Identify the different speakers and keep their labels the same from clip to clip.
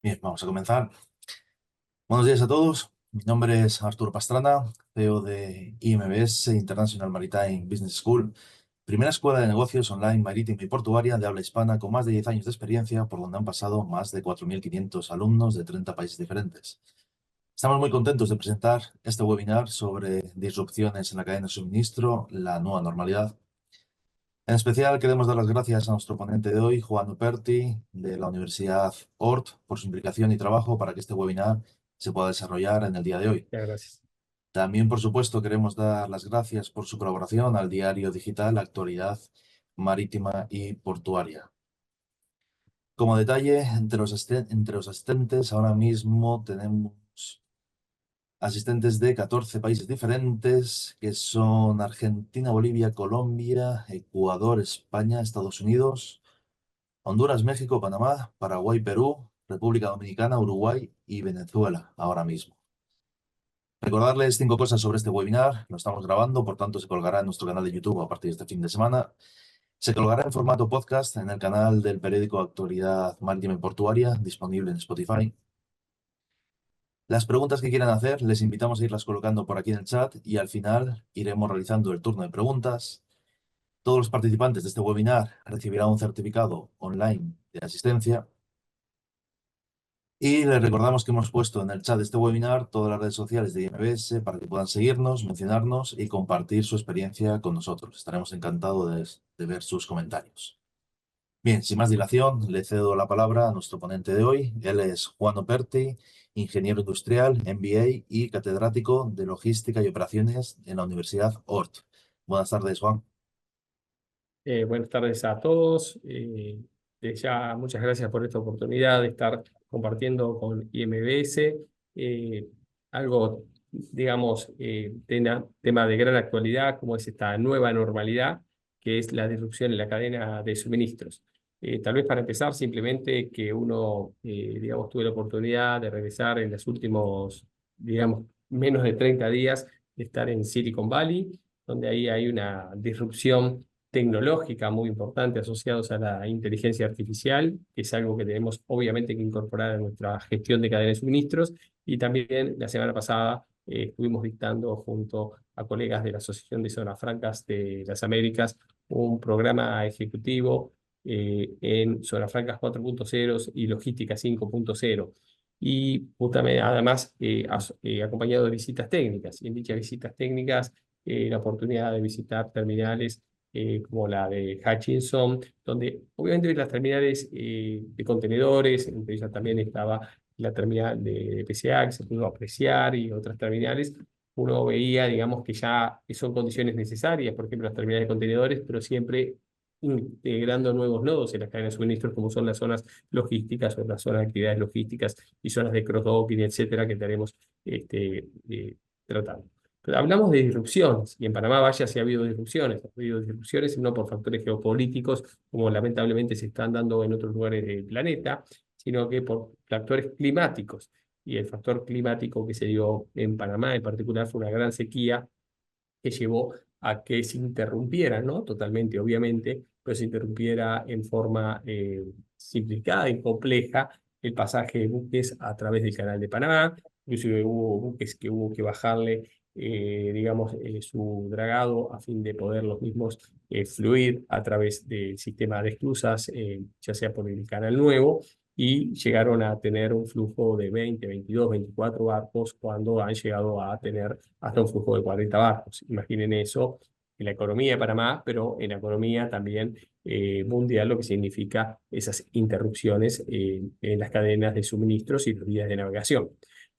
Speaker 1: Bien, vamos a comenzar. Buenos días a todos. Mi nombre es Arturo Pastrana, CEO de IMBS, International Maritime Business School, primera escuela de negocios online marítima y portuaria de habla hispana con más de 10 años de experiencia, por donde han pasado más de 4.500 alumnos de 30 países diferentes. Estamos muy contentos de presentar este webinar sobre disrupciones en la cadena de suministro, la nueva normalidad. En especial queremos dar las gracias a nuestro ponente de hoy, Juan Uperti, de la Universidad Ort, por su implicación y trabajo para que este webinar se pueda desarrollar en el día de hoy.
Speaker 2: Muchas gracias.
Speaker 1: También, por supuesto, queremos dar las gracias por su colaboración al diario digital Actualidad Marítima y Portuaria. Como detalle, entre los asistentes ahora mismo tenemos asistentes de 14 países diferentes, que son Argentina, Bolivia, Colombia, Ecuador, España, Estados Unidos, Honduras, México, Panamá, Paraguay, Perú, República Dominicana, Uruguay y Venezuela ahora mismo. Recordarles 5 cosas sobre este webinar. Lo estamos grabando, por tanto se colgará en nuestro canal de YouTube a partir de este fin de semana. Se colgará en formato podcast en el canal del periódico Actualidad Marítima y Portuaria, disponible en Spotify. Las preguntas que quieran hacer, les invitamos a irlas colocando por aquí en el chat y al final iremos realizando el turno de preguntas. Todos los participantes de este webinar recibirán un certificado online de asistencia. Y les recordamos que hemos puesto en el chat de este webinar todas las redes sociales de IMBS para que puedan seguirnos, mencionarnos y compartir su experiencia con nosotros. Estaremos encantados de ver sus comentarios. Bien, sin más dilación, le cedo la palabra a nuestro ponente de hoy. Él es Juan Operti, ingeniero industrial, MBA y catedrático de Logística y Operaciones en la Universidad Ort. Buenas tardes, Juan.
Speaker 2: Buenas tardes a todos. Ya muchas gracias por esta oportunidad de estar compartiendo con IMBS algo, digamos, tema de gran actualidad, como es esta nueva normalidad, que es la disrupción en la cadena de suministros. Tal vez para empezar, simplemente que uno, digamos, tuve la oportunidad de regresar en los últimos, digamos, menos de 30 días, de estar en Silicon Valley, donde ahí hay una disrupción tecnológica muy importante asociados a la inteligencia artificial, que es algo que tenemos obviamente que incorporar en nuestra gestión de cadena de suministros. Y también la semana pasada estuvimos dictando junto a colegas de la Asociación de Zonas Francas de las Américas un programa ejecutivo en Zonas Francas 4.0 y Logística 5.0. Y justamente, además, acompañado de visitas técnicas. Y en dichas visitas técnicas, la oportunidad de visitar terminales como la de Hutchinson, donde obviamente las terminales de contenedores, entre ellas también estaba la terminal de PCA, que se pudo apreciar, y otras terminales, uno veía, digamos, que ya son condiciones necesarias, por ejemplo, las terminales de contenedores, pero siempre integrando nuevos nodos en las cadenas de suministros, como son las zonas logísticas o las zonas de actividades logísticas y zonas de cross-docking, etcétera, que estaremos tratando. Pero hablamos de disrupciones, y en Panamá, vaya, si ha habido disrupciones no por factores geopolíticos, como lamentablemente se están dando en otros lugares del planeta, sino que por factores climáticos. Y el factor climático que se dio en Panamá en particular fue una gran sequía que llevó a que se interrumpiera, ¿no? Totalmente, obviamente, pero se interrumpiera en forma simplificada y compleja el pasaje de buques a través del Canal de Panamá. Inclusive hubo buques que hubo que bajarle, digamos, su dragado a fin de poder los mismos fluir a través del sistema de esclusas, ya sea por el Canal Nuevo, y llegaron a tener un flujo de 20, 22, 24 barcos cuando han llegado a tener hasta un flujo de 40 barcos. Imaginen eso en la economía de Panamá, pero en la economía también mundial, lo que significa esas interrupciones en las cadenas de suministros y los días de navegación.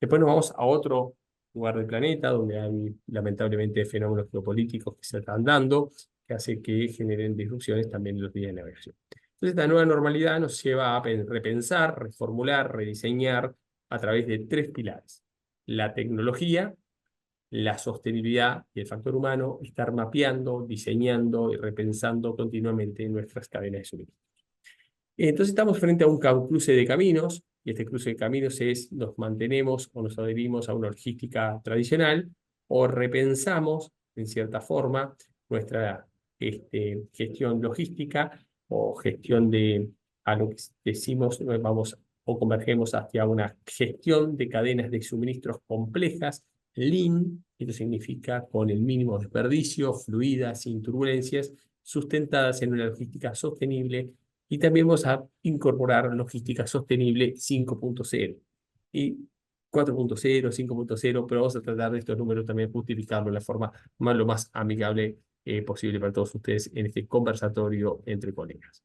Speaker 2: Después nos vamos a otro lugar del planeta donde hay lamentablemente fenómenos geopolíticos que se están dando, que hace que generen disrupciones también en los días de navegación. Entonces, esta nueva normalidad nos lleva a repensar, reformular, rediseñar a través de 3 pilares: la tecnología, la sostenibilidad y el factor humano, estar mapeando, diseñando y repensando continuamente nuestras cadenas de suministro. Entonces estamos frente a un cruce de caminos, y este cruce de caminos es: nos mantenemos o nos adherimos a una logística tradicional, o repensamos en cierta forma nuestra gestión logística o gestión de, a lo que decimos, vamos o convergemos hacia una gestión de cadenas de suministros complejas, Lean, esto significa con el mínimo desperdicio, fluidas, sin turbulencias, sustentadas en una logística sostenible, y también vamos a incorporar logística sostenible 5.0 y 4.0, 5.0, pero vamos a tratar de estos números también justificarlo de la forma lo más amigable posible para todos ustedes en este conversatorio entre colegas.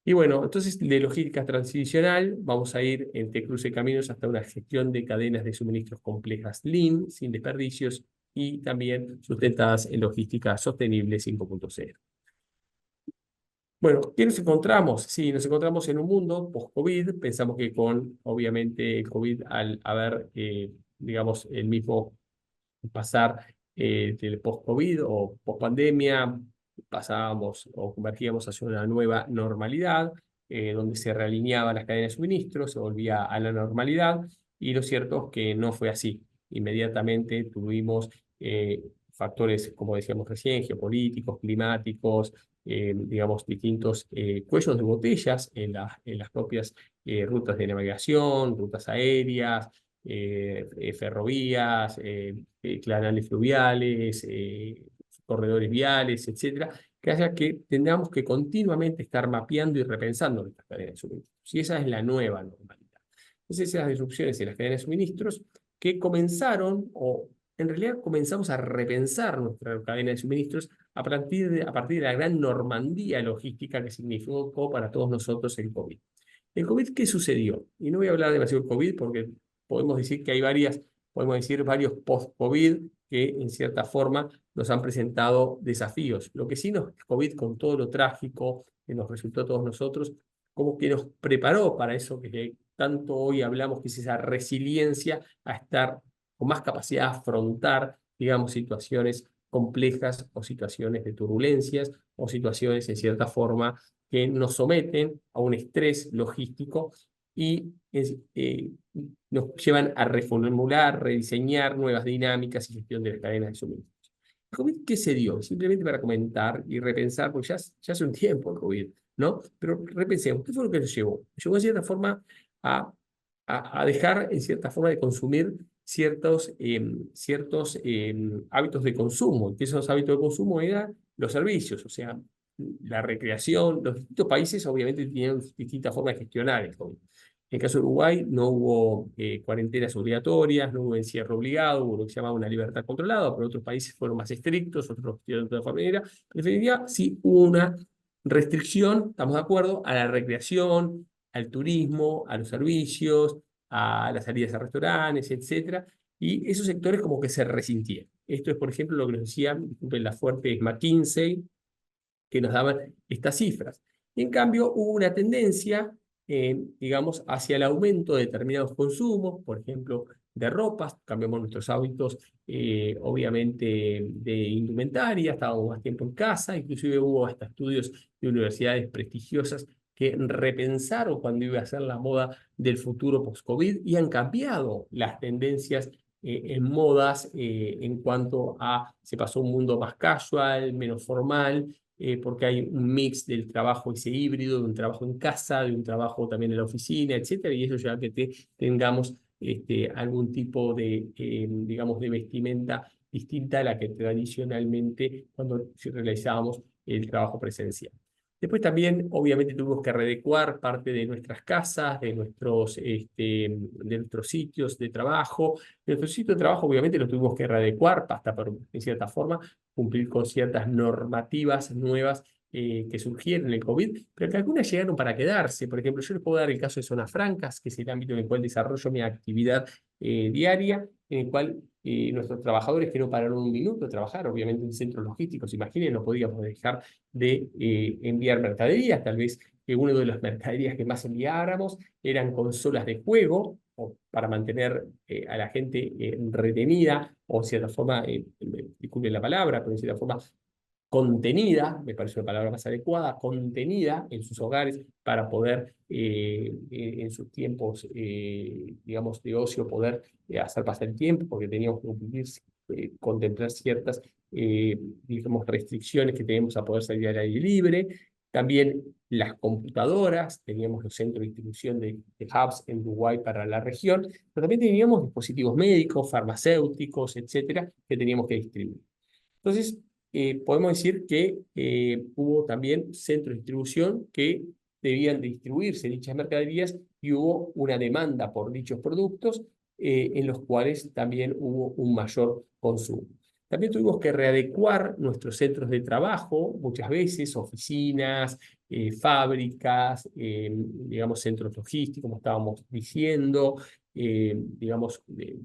Speaker 2: Y bueno, entonces de logística transicional vamos a ir en este cruce de caminos hasta una gestión de cadenas de suministros complejas Lean, sin desperdicios, y también sustentadas en logística sostenible 5.0. Bueno, ¿qué nos encontramos? Sí, nos encontramos en un mundo post-COVID. Pensamos que con, obviamente, el COVID, al haber, digamos, el mismo pasar del post-COVID o post-pandemia, pasábamos o convergíamos hacia una nueva normalidad, donde se realineaban las cadenas de suministro, se volvía a la normalidad, y lo cierto es que no fue así. Inmediatamente tuvimos factores, como decíamos recién, geopolíticos, climáticos, digamos, distintos cuellos de botellas en las propias rutas de navegación, rutas aéreas, ferrovías, canales fluviales, corredores viales, etcétera, que haga que tengamos que continuamente estar mapeando y repensando nuestras cadenas de suministros. Y esa es la nueva normalidad. Entonces, esas disrupciones en las cadenas de suministros que comenzaron, o en realidad comenzamos a repensar nuestra cadena de suministros a partir de la gran Normandía logística que significó para todos nosotros el COVID. ¿El COVID qué sucedió? Y no voy a hablar demasiado del COVID porque podemos decir que hay podemos decir varios post-COVID que en cierta forma nos han presentado desafíos. Lo que sí nos COVID, con todo lo trágico que nos resultó a todos nosotros, como que nos preparó para eso que tanto hoy hablamos, que es esa resiliencia a estar con más capacidad de afrontar, digamos, situaciones complejas o situaciones de turbulencias o situaciones en cierta forma que nos someten a un estrés logístico y nos llevan a reformular, rediseñar nuevas dinámicas y gestión de las cadenas de suministro. ¿El COVID qué se dio? Simplemente para comentar y repensar, porque ya hace un tiempo el COVID, ¿no? Pero repensemos, ¿qué fue lo que nos llevó? Nos llevó en cierta forma a dejar en cierta forma de consumir ciertos hábitos de consumo, que esos hábitos de consumo eran los servicios, o sea, la recreación. Los distintos países obviamente tienen distintas formas de gestionar el COVID. En el caso de Uruguay no hubo cuarentenas obligatorias, no hubo encierro obligado, hubo lo que se llamaba una libertad controlada, pero otros países fueron más estrictos, otros lo gestionaron de otra manera. En definitiva, sí hubo una restricción, estamos de acuerdo, a la recreación, al turismo, a los servicios, a las salidas a restaurantes, etcétera, y esos sectores como que se resintieron. Esto es, por ejemplo, lo que nos decía, disculpen la fuerte, es McKinsey, que nos daban estas cifras. Y en cambio hubo una tendencia, digamos, hacia el aumento de determinados consumos, por ejemplo, de ropas, cambiamos nuestros hábitos, obviamente, de indumentaria, estábamos más tiempo en casa, inclusive hubo hasta estudios de universidades prestigiosas que repensaron cuando iba a ser la moda del futuro post-COVID y han cambiado las tendencias en modas en cuanto a, se pasó a un mundo más casual, menos formal, porque hay un mix del trabajo ese híbrido, de un trabajo en casa, de un trabajo también en la oficina, etcétera, y eso lleva a que tengamos algún tipo de, digamos, de vestimenta distinta a la que tradicionalmente cuando realizábamos el trabajo presencial. Después también, obviamente, tuvimos que readecuar parte de nuestras casas, de nuestros sitios de trabajo. Nuestros sitios de trabajo, obviamente, los tuvimos que readecuar hasta, en cierta forma, cumplir con ciertas normativas nuevas que surgieron en el COVID, pero que algunas llegaron para quedarse. Por ejemplo, yo les puedo dar el caso de Zonas Francas, que es el ámbito en el cual desarrollo mi actividad diaria, en el cual nuestros trabajadores que no pararon un minuto de trabajar, obviamente en centros logísticos, imaginen, no podíamos dejar de enviar mercaderías. Tal vez una de las mercaderías que más enviáramos eran consolas de juego, o para mantener a la gente retenida, o en cierta forma, disculpen la palabra, pero en cierta forma contenida, me parece una palabra más adecuada, contenida en sus hogares para poder en sus tiempos, digamos, de ocio, poder hacer pasar el tiempo, porque teníamos que cumplir, contemplar ciertas, digamos, restricciones que teníamos a poder salir al aire libre. También las computadoras, teníamos los centros de distribución de hubs en Uruguay para la región, pero también teníamos dispositivos médicos, farmacéuticos, etcétera, que teníamos que distribuir. Entonces, podemos decir que hubo también centros de distribución que debían distribuirse dichas mercaderías y hubo una demanda por dichos productos en los cuales también hubo un mayor consumo. También tuvimos que readecuar nuestros centros de trabajo, muchas veces oficinas, fábricas, digamos centros logísticos, como estábamos diciendo, digamos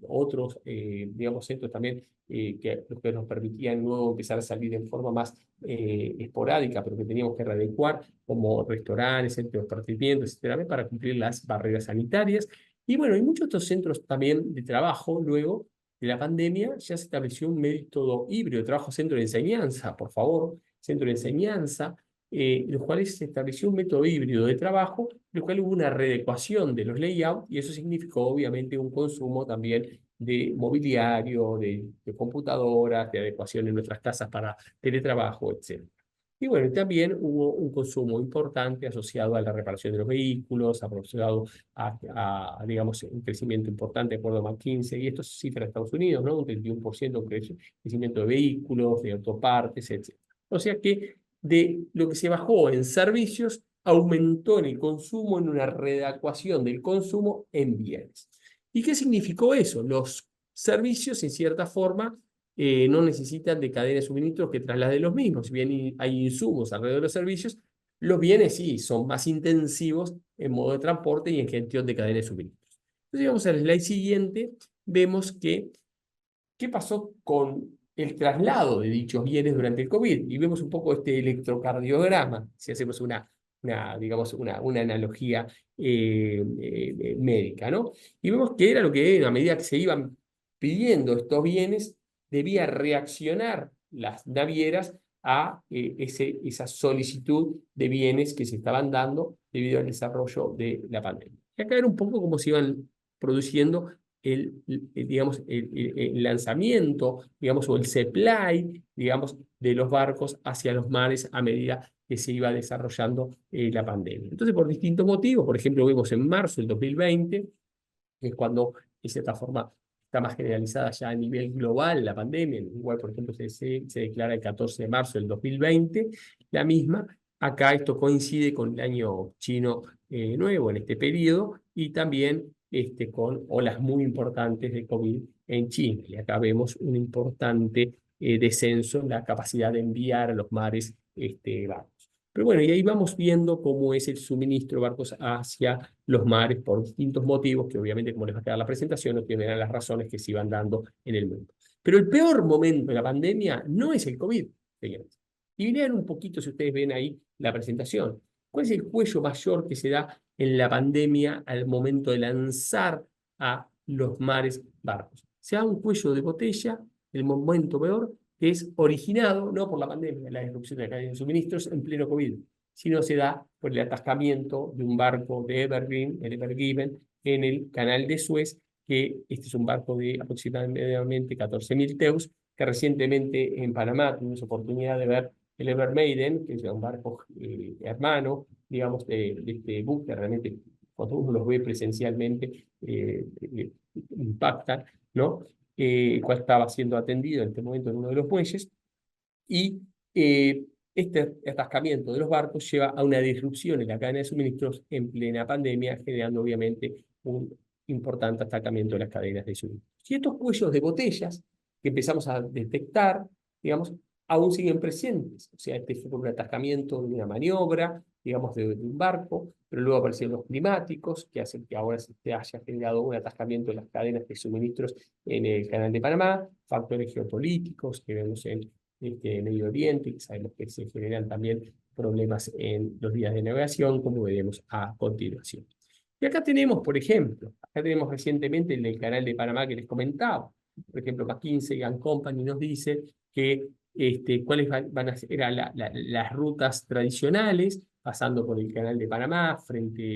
Speaker 2: otros, digamos centros también que nos permitían luego empezar a salir en forma más esporádica, pero que teníamos que readecuar, como restaurantes, centros de esparcimiento, etcétera, para cumplir las barreras sanitarias. Y bueno, hay muchos otros centros también de trabajo luego de la pandemia ya se estableció un método híbrido de trabajo, centro de enseñanza, por favor, centro de enseñanza, en los cuales se estableció un método híbrido de trabajo, en el cual hubo una readecuación de los layouts y eso significó obviamente un consumo también de mobiliario, de computadoras, de adecuación en nuestras casas para teletrabajo, etc. Y bueno, también hubo un consumo importante asociado a la reparación de los vehículos, asociado digamos, un crecimiento importante de acuerdo a McKinsey, y esto es cifra de Estados Unidos, ¿no? Un 31% de crecimiento de vehículos, de autopartes, etc. O sea que de lo que se bajó en servicios, aumentó en el consumo, en una readecuación del consumo en bienes. ¿Y qué significó eso? Los servicios, en cierta forma, no necesitan de cadena de suministros que trasladen los mismos. Si bien hay insumos alrededor de los servicios, los bienes sí son más intensivos en modo de transporte y en gestión de cadena de suministros. Entonces, vamos al slide siguiente, vemos que qué pasó con el traslado de dichos bienes durante el COVID. Y vemos un poco este electrocardiograma, si hacemos digamos, una analogía médica, ¿no? Y vemos que era lo que a medida que se iban pidiendo estos bienes, debía reaccionar las navieras a esa solicitud de bienes que se estaban dando debido al desarrollo de la pandemia. Y acá era un poco como se iban produciendo digamos, el lanzamiento, digamos, o el supply, digamos, de los barcos hacia los mares a medida que se iba desarrollando la pandemia. Entonces, por distintos motivos, por ejemplo, vimos en marzo del 2020, que es cuando, de cierta forma, está más generalizada ya a nivel global la pandemia. En Uruguay, por ejemplo, se declara el 14 de marzo del 2020, la misma. Acá esto coincide con el año chino nuevo en este periodo y también con olas muy importantes de COVID en China. Y acá vemos un importante descenso en la capacidad de enviar a los mares barcos. Pero bueno, y ahí vamos viendo cómo es el suministro de barcos hacia los mares por distintos motivos, que obviamente, como les va a quedar la presentación, no tienen las razones que se iban dando en el mundo. Pero el peor momento de la pandemia no es el COVID, señores. Y vean un poquito, si ustedes ven ahí la presentación, ¿cuál es el cuello mayor que se da en la pandemia al momento de lanzar a los mares barcos? Se da un cuello de botella, el momento peor, que es originado no por la pandemia, la disrupción de la cadena de suministros en pleno COVID, sino se da por el atascamiento de un barco de Evergreen, el Ever Given, en el canal de Suez, que este es un barco de aproximadamente 14.000 teus, que recientemente en Panamá tuvimos oportunidad de ver el Ever Maiden, que es un barco hermano, digamos, de este buque, realmente cuando uno los ve presencialmente impactan, ¿no? El cual estaba siendo atendido en este momento en uno de los muelles, y este atascamiento de los barcos lleva a una disrupción en la cadena de suministros en plena pandemia, generando obviamente un importante atascamiento de las cadenas de suministros. Y estos cuellos de botellas que empezamos a detectar, digamos, aún siguen presentes. O sea, este fue por un atascamiento de una maniobra, digamos, de un barco, pero luego aparecieron los climáticos, que hacen que ahora se haya generado un atascamiento de las cadenas de suministros en el Canal de Panamá, factores geopolíticos que vemos en Medio Oriente, que sabemos que se generan también problemas en los días de navegación, como veremos a continuación. Y acá tenemos, por ejemplo, acá tenemos recientemente el Canal de Panamá que les comentaba. Por ejemplo, McKinsey & Company nos dice que cuáles van a ser las rutas tradicionales, pasando por el Canal de Panamá,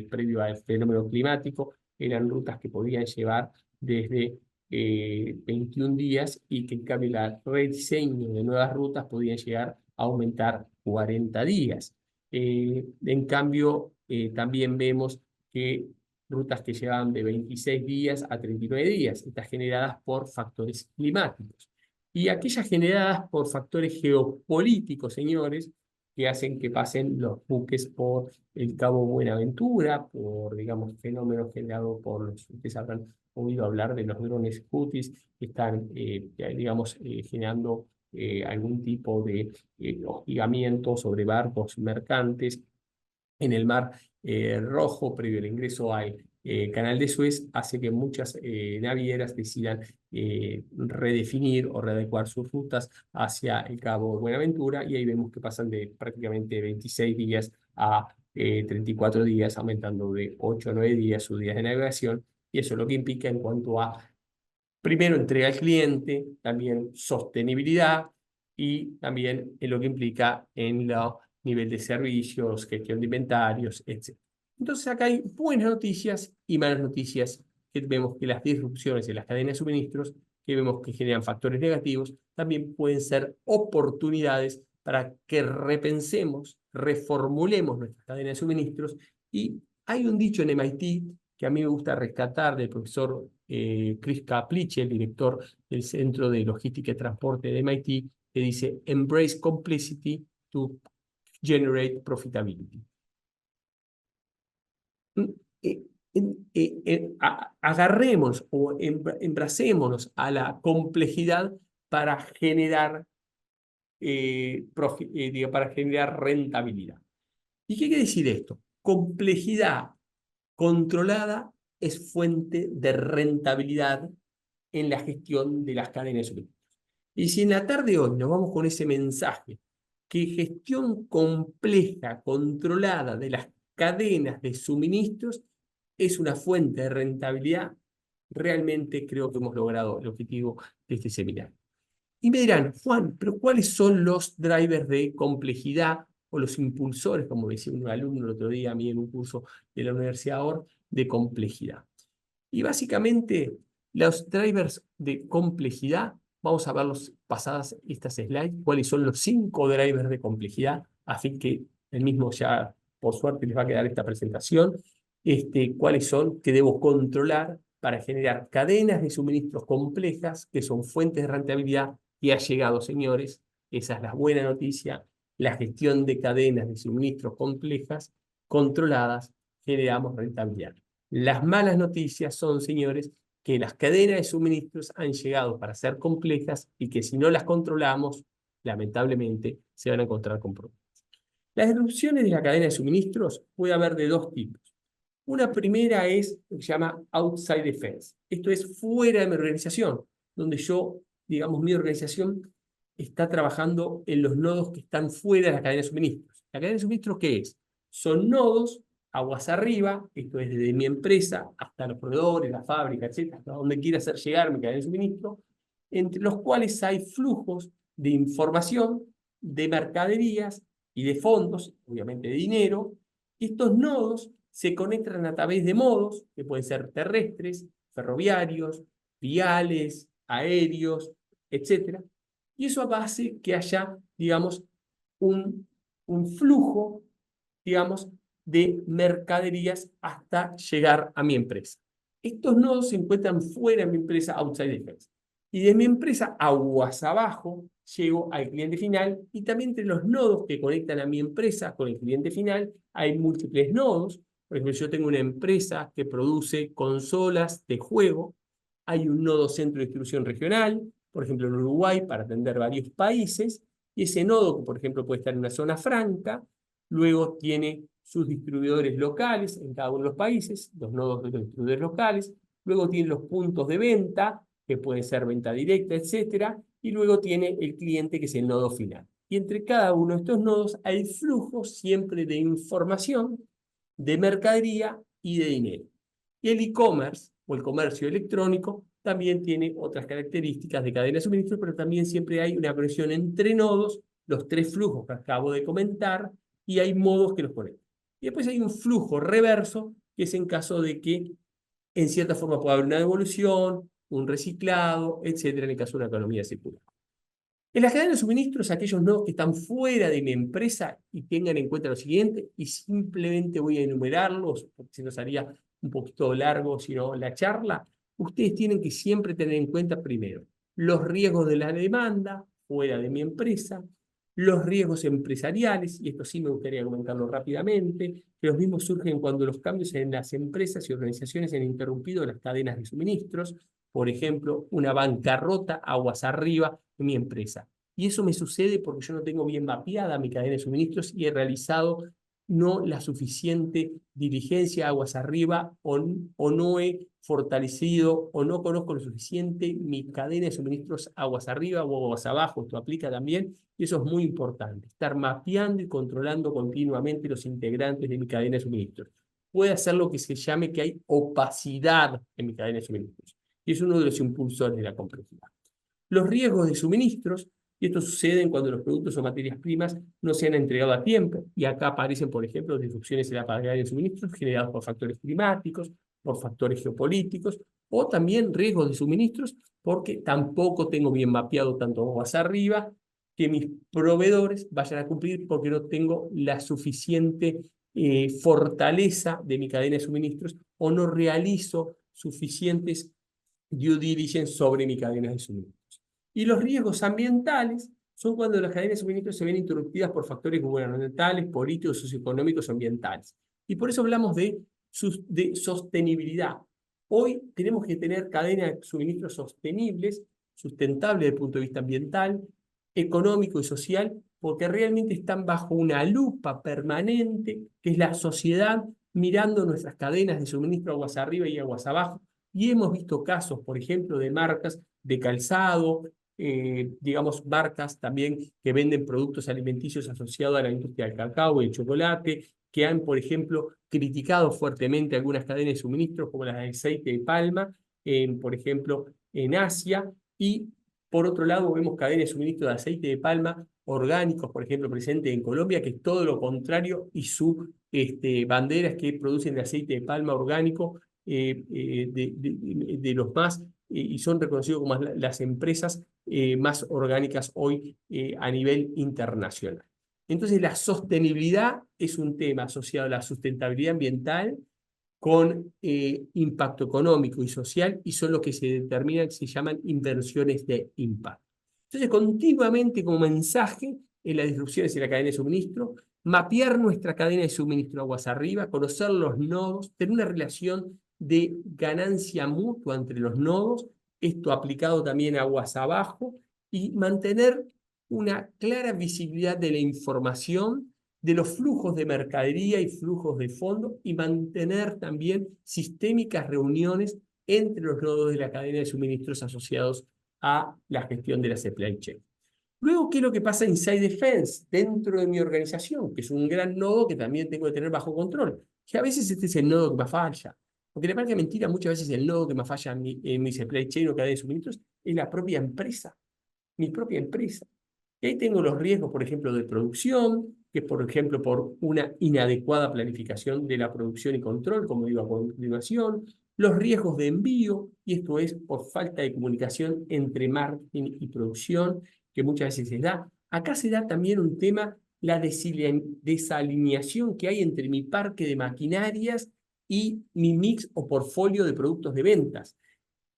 Speaker 2: previo al fenómeno climático, eran rutas que podían llevar desde 21 días y que en cambio el rediseño de nuevas rutas podían llegar a aumentar 40 días. En cambio, también vemos que rutas que llevan de 26 días a 39 días, estas generadas por factores climáticos. Y aquellas generadas por factores geopolíticos, señores, que hacen que pasen los buques por el Cabo Buenaventura, por, digamos, fenómenos generados por los, ustedes habrán oído hablar de los drones Houthis, que están, digamos, generando algún tipo de hostigamiento sobre barcos mercantes en el Mar Rojo previo al ingreso al Canal de Suez, hace que muchas navieras decidan redefinir o readecuar sus rutas hacia el Cabo Buenaventura, y ahí vemos que pasan de prácticamente 26 días a 34 días, aumentando de 8 a 9 días sus días de navegación, y eso es lo que implica en cuanto a, primero, entrega al cliente, también sostenibilidad, y también en lo que implica en los nivel de servicios, gestión de inventarios, etc. Entonces acá hay buenas noticias y malas noticias, que vemos que las disrupciones en las cadenas de suministros, que vemos que generan factores negativos, también pueden ser oportunidades para que repensemos, reformulemos nuestras cadenas de suministros. Y hay un dicho en MIT que a mí me gusta rescatar, del profesor Chris Kaplich, el director del Centro de Logística y Transporte de MIT, que dice: "Embrace complexity to generate profitability". Agarremos o embracémonos a la complejidad para generar, para generar rentabilidad. ¿Y qué quiere decir esto? Complejidad controlada es fuente de rentabilidad en la gestión de las cadenas de suministros. Y si en la tarde de hoy nos vamos con ese mensaje, que gestión compleja, controlada de las cadenas de suministros es una fuente de rentabilidad, realmente creo que hemos logrado el objetivo de este seminario. Y me dirán: "Juan, pero ¿cuáles son los drivers de complejidad o los impulsores?", como decía un alumno el otro día a mí en un curso de la Universidad OR, de complejidad. Y básicamente, los drivers de complejidad, vamos a verlos pasadas estas slides, cuáles son los 5 drivers de complejidad, a fin que el mismo ya, por suerte, les va a quedar esta presentación, cuáles son que debo controlar para generar cadenas de suministros complejas, que son fuentes de rentabilidad, y ha llegado, señores, esa es la buena noticia: la gestión de cadenas de suministros complejas, controladas, generamos rentabilidad. Las malas noticias son, señores, que las cadenas de suministros han llegado para ser complejas y que si no las controlamos, lamentablemente, se van a encontrar con problemas. Las disrupciones de la cadena de suministros puede haber de dos tipos. Una primera es lo que se llama outside the fence. Esto es fuera de mi organización, donde yo, digamos, mi organización está trabajando en los nodos que están fuera de la cadena de suministros. ¿La cadena de suministros qué es? Son nodos aguas arriba, esto es desde mi empresa hasta los proveedores, la fábrica, etcétera, hasta donde quiera hacer llegar mi cadena de suministro, entre los cuales hay flujos de información, de mercaderías y de fondos, obviamente de dinero. Estos nodos se conectan a través de modos que pueden ser terrestres, ferroviarios, viales, aéreos, etcétera. Y eso hace que haya, digamos, un flujo, digamos, de mercaderías hasta llegar a mi empresa. Estos nodos se encuentran fuera de mi empresa, outside the fence. Y de mi empresa, aguas abajo, llego al cliente final, y también entre los nodos que conectan a mi empresa con el cliente final hay múltiples nodos. Por ejemplo, yo tengo una empresa que produce consolas de juego, hay un nodo centro de distribución regional, por ejemplo en Uruguay, para atender varios países, y ese nodo, por ejemplo, puede estar en una zona franca, luego tiene sus distribuidores locales en cada uno de los países, los nodos de los distribuidores locales, luego tiene los puntos de venta, que pueden ser venta directa, etcétera, y luego tiene el cliente, que es el nodo final. Y entre cada uno de estos nodos hay flujos siempre de información, de mercadería y de dinero. Y el e-commerce, o el comercio electrónico, también tiene otras características de cadena de suministro, pero también siempre hay una conexión entre nodos, los 3 flujos que acabo de comentar, y hay modos que los conectan. Y después hay un flujo reverso, que es en caso de que en cierta forma pueda haber una devolución, un reciclado, etcétera, en el caso de una economía circular. En las cadenas de suministros, aquellos nodos que están fuera de mi empresa y tengan en cuenta lo siguiente, y simplemente voy a enumerarlos, porque si no sería un poquito largo, sino la charla, ustedes tienen que siempre tener en cuenta primero los riesgos de la demanda fuera de mi empresa, los riesgos empresariales, y esto sí me gustaría comentarlo rápidamente, que los mismos surgen cuando los cambios en las empresas y organizaciones han interrumpido las cadenas de suministros, por ejemplo, una bancarrota aguas arriba en mi empresa. Y eso me sucede porque yo no tengo bien mapeada mi cadena de suministros y he realizado no la suficiente diligencia aguas arriba o no he fortalecido o no conozco lo suficiente mi cadena de suministros aguas arriba o aguas abajo. Esto aplica también y eso es muy importante. Estar mapeando y controlando continuamente los integrantes de mi cadena de suministros. Puede hacer lo que se llame que hay opacidad en mi cadena de suministros. Y es uno de los impulsores de la complejidad. Los riesgos de suministros, y esto sucede cuando los productos o materias primas no se han entregado a tiempo, y acá aparecen, por ejemplo, disrupciones en la cadena de suministros generadas por factores climáticos, por factores geopolíticos, o también riesgos de suministros, porque tampoco tengo bien mapeado tanto aguas arriba, que mis proveedores vayan a cumplir porque no tengo la suficiente fortaleza de mi cadena de suministros o no realizo suficientes due diligence sobre mi cadena de suministros. Y los riesgos ambientales son cuando las cadenas de suministros se ven interrumpidas por factores gubernamentales, políticos, socioeconómicos, ambientales. Y por eso hablamos de sostenibilidad. Hoy tenemos que tener cadenas de suministros sostenibles, sustentables desde el punto de vista ambiental, económico y social, porque realmente están bajo una lupa permanente, que es la sociedad mirando nuestras cadenas de suministro aguas arriba y aguas abajo. Y hemos visto casos, por ejemplo, de marcas de calzado, digamos, marcas también que venden productos alimenticios asociados a la industria del cacao y el chocolate, que han, por ejemplo, criticado fuertemente algunas cadenas de suministro, como las de aceite de palma, por ejemplo, en Asia, y por otro lado vemos cadenas de suministro de aceite de palma orgánicos, por ejemplo, presentes en Colombia, que es todo lo contrario, y su bandera es que producen de aceite de palma orgánico de los más, y son reconocidos como las empresas más orgánicas hoy a nivel internacional. Entonces, la sostenibilidad es un tema asociado a la sustentabilidad ambiental con impacto económico y social, y son los que se determinan, se llaman inversiones de impacto. Entonces, continuamente como mensaje en las disrupciones en la cadena de suministro, mapear nuestra cadena de suministro aguas arriba, conocer los nodos, tener una relación de ganancia mutua entre los nodos, esto aplicado también a aguas abajo, y mantener una clara visibilidad de la información, de los flujos de mercadería y flujos de fondos, y mantener también sistémicas reuniones entre los nodos de la cadena de suministros asociados a la gestión de la supply chain. Luego, ¿qué es lo que pasa inside the fence, dentro de mi organización? Que es un gran nodo que también tengo que tener bajo control. Que a veces este es el nodo que más falla. Porque le parece mentira, muchas veces el nodo que más falla en mi supply chain o cadena de suministros es la propia empresa, mi propia empresa. Y ahí tengo los riesgos, por ejemplo, de producción, que es, por ejemplo, por una inadecuada planificación de la producción y control, como digo a continuación, los riesgos de envío, y esto es por falta de comunicación entre marketing y producción, que muchas veces se da. Acá se da también un tema, la desalineación que hay entre mi parque de maquinarias y mi mix o portfolio de productos de ventas.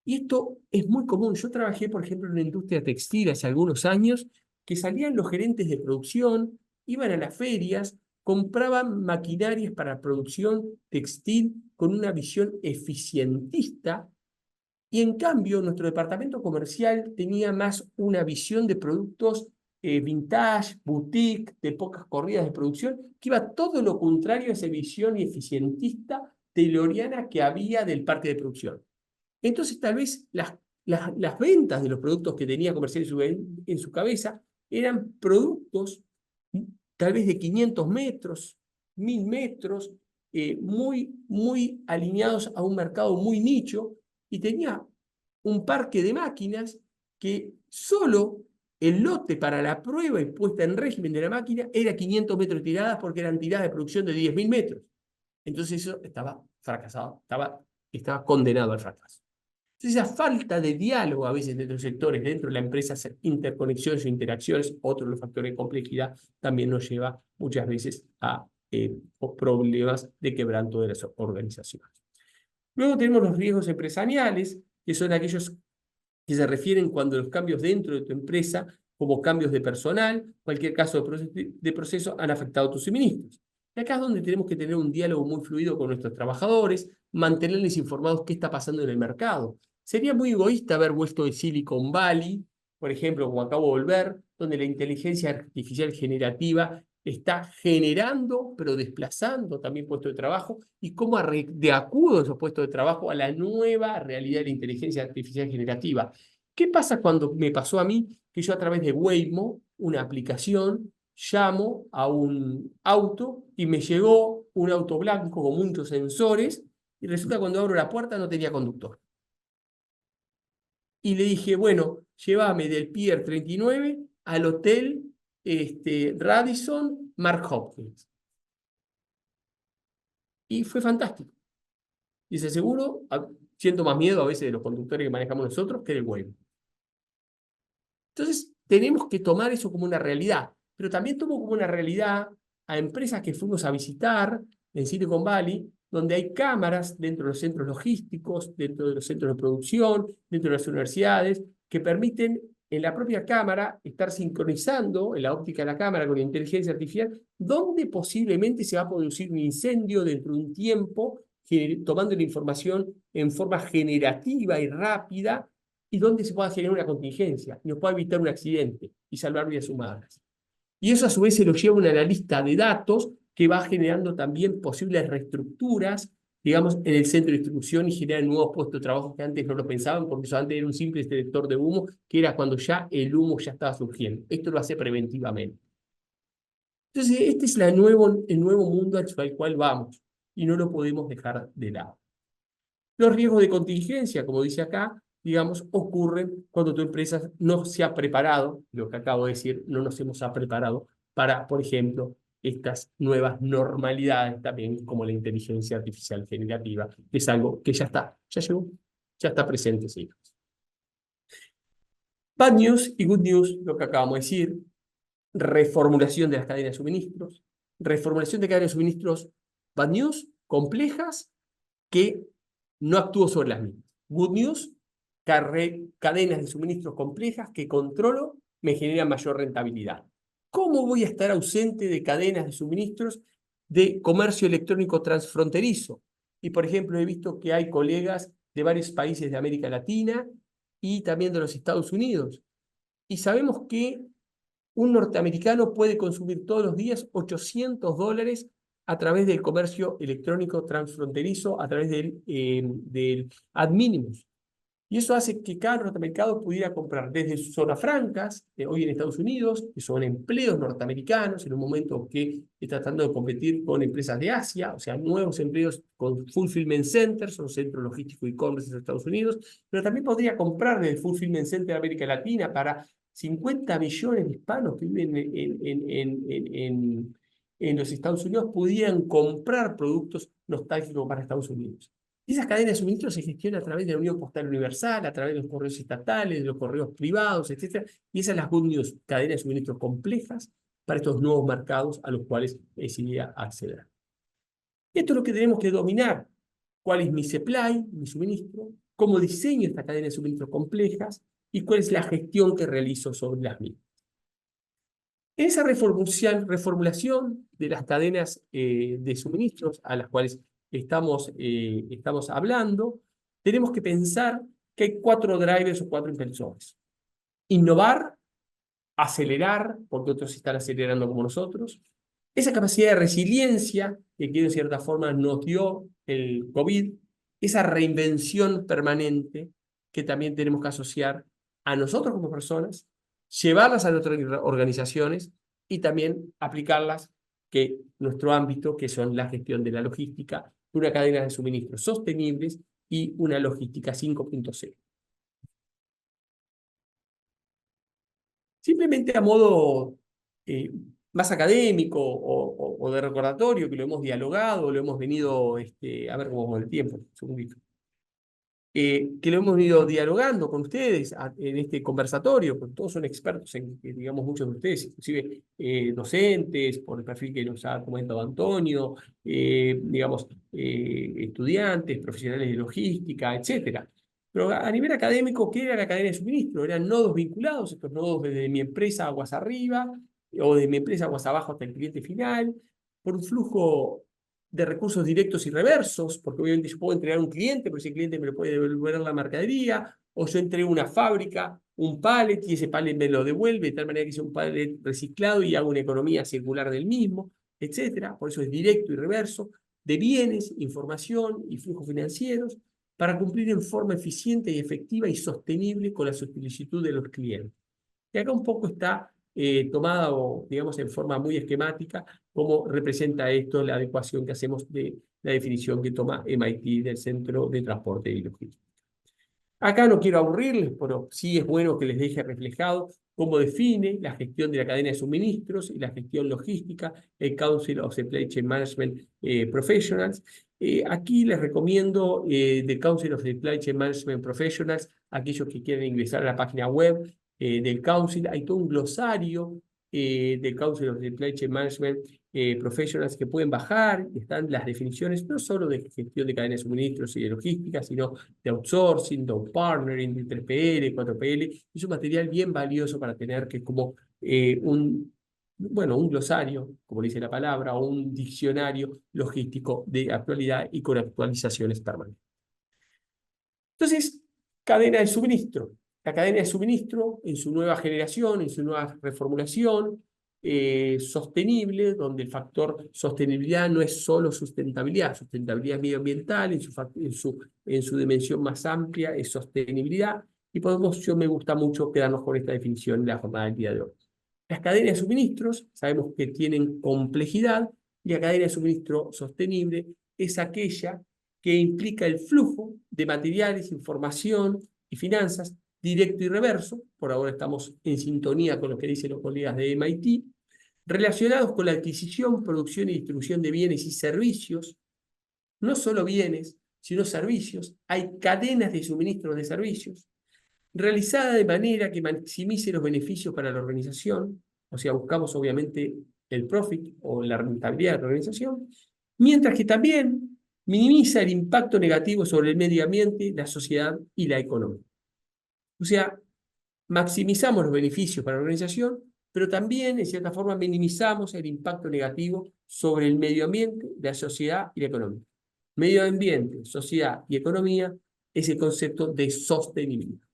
Speaker 2: Y esto es muy común. Yo trabajé, por ejemplo, en una industria textil hace algunos años, que salían los gerentes de producción, iban a las ferias, compraban maquinarias para producción textil con una visión eficientista, y en cambio nuestro departamento comercial tenía más una visión de productos vintage, boutique, de pocas corridas de producción, que iba todo lo contrario a esa visión eficientista tayloriana que había del parque de producción. Entonces, tal vez las ventas de los productos que tenía comercial en su cabeza eran productos tal vez de 500 metros, 1000 metros, muy alineados a un mercado muy nicho, y tenía un parque de máquinas que solo el lote para la prueba y puesta en régimen de la máquina era 500 metros tiradas, porque eran tiradas de producción de 10.000 metros. Entonces eso estaba fracasado, estaba condenado al fracaso. Entonces, esa falta de diálogo a veces entre los sectores, dentro de la empresa, interconexiones o interacciones, otro de los factores de complejidad, también nos lleva muchas veces a problemas de quebranto de las organizaciones. Luego tenemos los riesgos empresariales, que son aquellos que se refieren cuando los cambios dentro de tu empresa, como cambios de personal, cualquier caso de proceso, han afectado tus suministros. Y acá es donde tenemos que tener un diálogo muy fluido con nuestros trabajadores, mantenerles informados qué está pasando en el mercado. Sería muy egoísta haber vuelto de Silicon Valley, por ejemplo, como acabo de volver, donde la inteligencia artificial generativa está generando, pero desplazando también puestos de trabajo, y cómo de acudo esos puestos de trabajo a la nueva realidad de la inteligencia artificial generativa. ¿Qué pasa cuando me pasó a mí que yo a través de Waymo, una aplicación, llamo a un auto y me llegó un auto blanco con muchos sensores y resulta que cuando abro la puerta no tenía conductor? Y le dije, bueno, llévame del Pier 39 al hotel Radisson Mark Hopkins. Y fue fantástico. Dice, seguro, siento más miedo a veces de los conductores que manejamos nosotros que del Waymo. Entonces, tenemos que tomar eso como una realidad, pero también tomo como una realidad a empresas que fuimos a visitar en Silicon Valley, donde hay cámaras dentro de los centros logísticos, dentro de los centros de producción, dentro de las universidades, que permiten en la propia cámara estar sincronizando en la óptica de la cámara con la inteligencia artificial, donde posiblemente se va a producir un incendio dentro de un tiempo, tomando la información en forma generativa y rápida, y donde se pueda generar una contingencia, y nos pueda evitar un accidente y salvar vidas humanas. Y eso a su vez se lo lleva a una analista de datos que va generando también posibles reestructuras, digamos, en el centro de distribución y generar nuevos puestos de trabajo que antes no lo pensaban, porque eso antes era un simple detector de humo, que era cuando ya el humo ya estaba surgiendo. Esto lo hace preventivamente. Entonces, este es el nuevo mundo al cual vamos y no lo podemos dejar de lado. Los riesgos de contingencia, como dice acá, digamos, ocurren cuando tu empresa no se ha preparado, lo que acabo de decir, no nos hemos preparado para, por ejemplo, estas nuevas normalidades también como la inteligencia artificial generativa, que es algo que ya está, ya llegó, ya está presente, sí. Bad news y good news, lo que acabamos de decir, reformulación de las cadenas de suministros, reformulación de cadenas de suministros, bad news, complejas, que no actúo sobre las mismas. Good news, cadenas de suministros complejas que controlo, me generan mayor rentabilidad. ¿Cómo voy a estar ausente de cadenas de suministros de comercio electrónico transfronterizo? Y, por ejemplo, he visto que hay colegas de varios países de América Latina y también de los Estados Unidos. Y sabemos que un norteamericano puede consumir todos los días $800 a través del comercio electrónico transfronterizo, a través del ad minimus. Y eso hace que cada norteamericano pudiera comprar desde sus zonas francas, hoy en Estados Unidos, que son empleos norteamericanos, en un momento que está tratando de competir con empresas de Asia, o sea, nuevos empleos con fulfillment centers, son centros logísticos y e-commerce en Estados Unidos, pero también podría comprar desde el fulfillment center de América Latina para 50 millones de hispanos que viven en los Estados Unidos, pudieran comprar productos nostálgicos para Estados Unidos. Y esas cadenas de suministro se gestionan a través de la Unión Postal Universal, a través de los correos estatales, de los correos privados, etc. Y esas son las good news, cadenas de suministro complejas para estos nuevos mercados a los cuales decidía acceder. Esto es lo que tenemos que dominar. ¿Cuál es mi supply, mi suministro? ¿Cómo diseño esta cadena de suministro complejas? ¿Y cuál es la gestión que realizo sobre las mismas? En esa reformulación de las cadenas de suministros a las cuales estamos hablando, tenemos que pensar que hay 4 drivers o 4 impulsores. Innovar, acelerar, porque otros están acelerando como nosotros. Esa capacidad de resiliencia que de cierta forma nos dio el COVID, esa reinvención permanente que también tenemos que asociar a nosotros como personas, llevarlas a nuestras organizaciones y también aplicarlas que nuestro ámbito, que son la gestión de la logística, una cadena de suministros sostenibles y una logística 5.0. Simplemente a modo más académico o de recordatorio, que lo hemos dialogado, lo hemos venido, a ver cómo vamos el tiempo, un segundito. que lo hemos ido dialogando con ustedes en este conversatorio, porque todos son expertos en, digamos, muchos de ustedes, inclusive docentes, por el perfil que nos ha comentado Antonio, digamos, estudiantes, profesionales de logística, etcétera. Pero a nivel académico, ¿qué era la cadena de suministro? Eran nodos vinculados, estos nodos desde mi empresa aguas arriba, o de mi empresa aguas abajo hasta el cliente final, por un flujo de recursos directos y reversos, porque obviamente yo puedo entregar a un cliente, pero ese cliente me lo puede devolver la mercadería, o yo entrego una fábrica, un pallet, y ese pallet me lo devuelve, de tal manera que sea un pallet reciclado y hago una economía circular del mismo, etcétera. Por eso es directo y reverso, de bienes, información y flujos financieros, para cumplir en forma eficiente y efectiva y sostenible con la solicitud de los clientes. Y acá un poco está tomada, o digamos en forma muy esquemática, cómo representa esto la adecuación que hacemos de la definición que toma MIT del Centro de Transporte y Logística. Acá no quiero aburrirles, pero sí es bueno que les deje reflejado cómo define la gestión de la cadena de suministros y la gestión logística el Council of Supply Chain Management Professionals. Aquí les recomiendo del Council of Supply Chain Management Professionals, aquellos que quieren ingresar a la página web del Council, hay todo un glosario del Council of Supply Chain Management Professionals que pueden bajar, están las definiciones no solo de gestión de cadena de suministros y de logística, sino de outsourcing, de partnering, de 3PL, 4PL. Es un material bien valioso para tener, que es como un glosario, como dice la palabra, o un diccionario logístico de actualidad y con actualizaciones permanentes. Entonces, cadena de suministro. La cadena de suministro en su nueva generación, en su nueva reformulación, sostenible, donde el factor sostenibilidad no es solo sustentabilidad, sustentabilidad medioambiental en su dimensión más amplia es sostenibilidad, y yo me gusta mucho quedarnos con esta definición en la jornada del día de hoy. Las cadenas de suministros sabemos que tienen complejidad, y la cadena de suministro sostenible es aquella que implica el flujo de materiales, información y finanzas directo y reverso, por ahora estamos en sintonía con lo que dicen los colegas de MIT, relacionados con la adquisición, producción y distribución de bienes y servicios, no solo bienes, sino servicios. Hay cadenas de suministro de servicios, realizada de manera que maximice los beneficios para la organización, o sea, buscamos obviamente el profit o la rentabilidad de la organización, mientras que también minimiza el impacto negativo sobre el medio ambiente, la sociedad y la economía. O sea, maximizamos los beneficios para la organización, pero también, en cierta forma, minimizamos el impacto negativo sobre el medio ambiente, la sociedad y la economía. Medio ambiente, sociedad y economía es el concepto de sostenibilidad.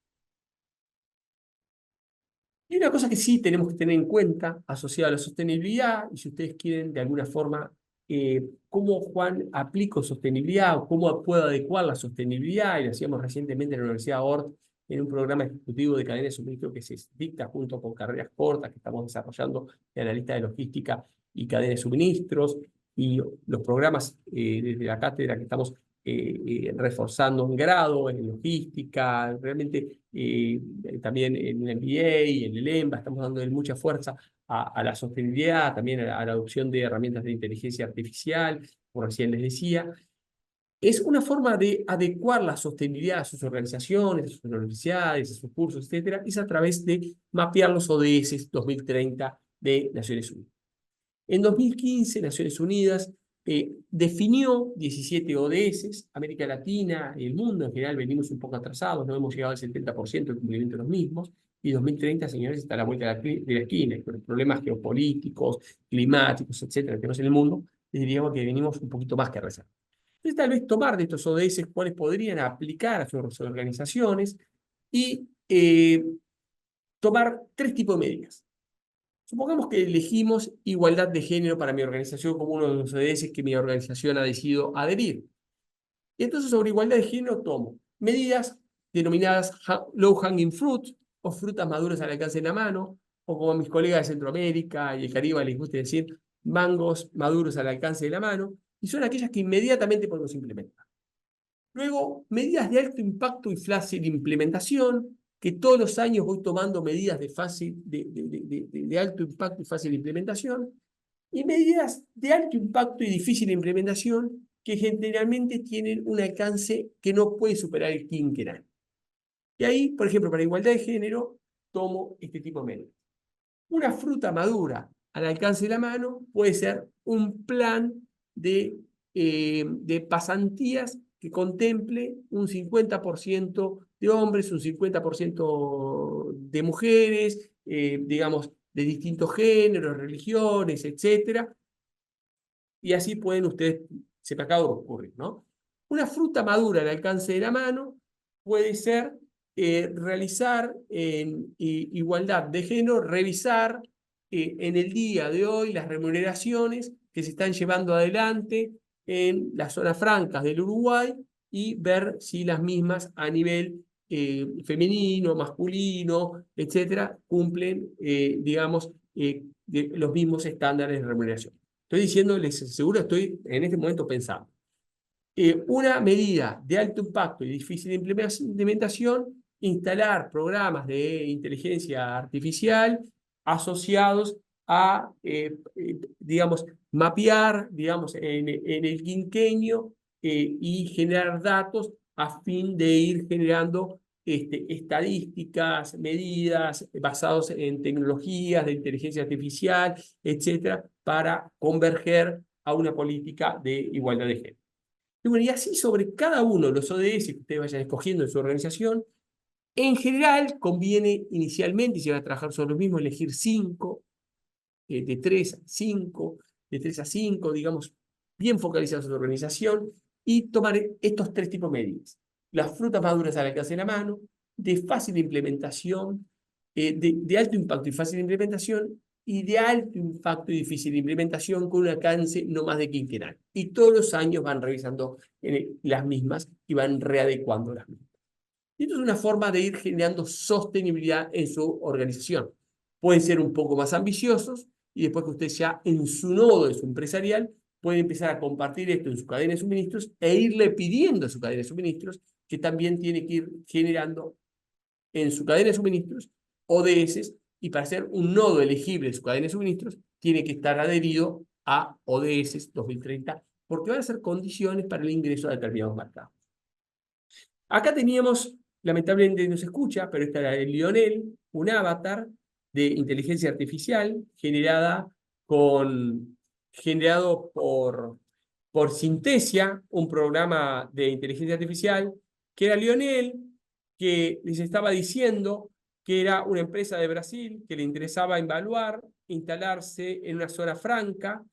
Speaker 2: Y una cosa que sí tenemos que tener en cuenta, asociada a la sostenibilidad, y si ustedes quieren de alguna forma, cómo Juan aplica sostenibilidad o cómo puedo adecuar la sostenibilidad, y lo hacíamos recientemente en la Universidad Ort, en un programa ejecutivo de cadena de suministro que se dicta junto con carreras cortas que estamos desarrollando de analista de logística y cadena de suministros, y los programas desde la cátedra que estamos reforzando en grado, en logística, realmente también en el MBA y en el EMBA, estamos dando mucha fuerza a la sostenibilidad, también a la adopción de herramientas de inteligencia artificial, como recién les decía. Es una forma de adecuar la sostenibilidad a sus organizaciones, a sus universidades, a sus cursos, etcétera, es a través de mapear los ODS 2030 de Naciones Unidas. En 2015, Naciones Unidas definió 17 ODS, América Latina y el mundo en general venimos un poco atrasados, no hemos llegado al 70% del cumplimiento de los mismos, y 2030, señores, está a la vuelta de la esquina, con los problemas geopolíticos, climáticos, etcétera, que tenemos en el mundo, les diríamos que venimos un poquito más que rezar. Entonces, tal vez tomar de estos ODS cuáles podrían aplicar a sus organizaciones y tomar 3 tipos de medidas. Supongamos que elegimos igualdad de género para mi organización como uno de los ODS que mi organización ha decidido adherir. Y entonces sobre igualdad de género tomo medidas denominadas low hanging fruit, o frutas maduras al alcance de la mano, o como a mis colegas de Centroamérica y el Caribe les gusta decir, mangos maduros al alcance de la mano, y son aquellas que inmediatamente podemos implementar. Luego, medidas de alto impacto y fácil implementación, que todos los años voy tomando medidas de alto impacto y fácil implementación, y medidas de alto impacto y difícil implementación, que generalmente tienen un alcance que no puede superar el quinquenal. Y ahí, por ejemplo, para igualdad de género, tomo este tipo de medidas. Una fruta madura al alcance de la mano puede ser un plan de pasantías que contemple un 50% de hombres, un 50% de mujeres, digamos, de distintos géneros, religiones, etc. Y así pueden ustedes, se me acaba de ocurrir, ¿no? Una fruta madura al alcance de la mano puede ser realizar en igualdad de género, revisar en el día de hoy las remuneraciones que se están llevando adelante en las zonas francas del Uruguay y ver si las mismas a nivel femenino, masculino, etcétera, cumplen, digamos, los mismos estándares de remuneración. Estoy diciéndoles, seguro estoy en este momento pensando. Una medida de alto impacto y difícil de implementación, instalar programas de inteligencia artificial asociados a, digamos, mapear, digamos, en el quinquenio y generar datos a fin de ir generando estadísticas, medidas basadas en tecnologías de inteligencia artificial, etcétera, para converger a una política de igualdad de género. Y bueno, y así sobre cada uno de los ODS que ustedes vayan escogiendo en su organización, en general conviene inicialmente, si van a trabajar sobre lo mismo, elegir 5, de 3 a 5, de 3 a 5, digamos, bien focalizados en su organización, y tomar estos 3 tipos de medidas. Las frutas maduras al alcance de la mano, de fácil implementación, de alto impacto y fácil implementación, y de alto impacto y difícil de implementación con un alcance no más de quinquenal. Y todos los años van revisando las mismas y van readecuando las mismas. Y esto es una forma de ir generando sostenibilidad en su organización. Pueden ser un poco más ambiciosos y después que usted ya en su nodo de su empresarial puede empezar a compartir esto en su cadena de suministros e irle pidiendo a su cadena de suministros que también tiene que ir generando en su cadena de suministros ODS, y para ser un nodo elegible de su cadena de suministros tiene que estar adherido a ODS 2030 porque van a ser condiciones para el ingreso a determinados mercados. Acá teníamos, lamentablemente no se escucha, pero esta era el Lionel, un avatar de inteligencia artificial generado por Synthesia, un programa de inteligencia artificial, que era Lionel, que les estaba diciendo que era una empresa de Brasil que le interesaba evaluar, instalarse en una zona franca,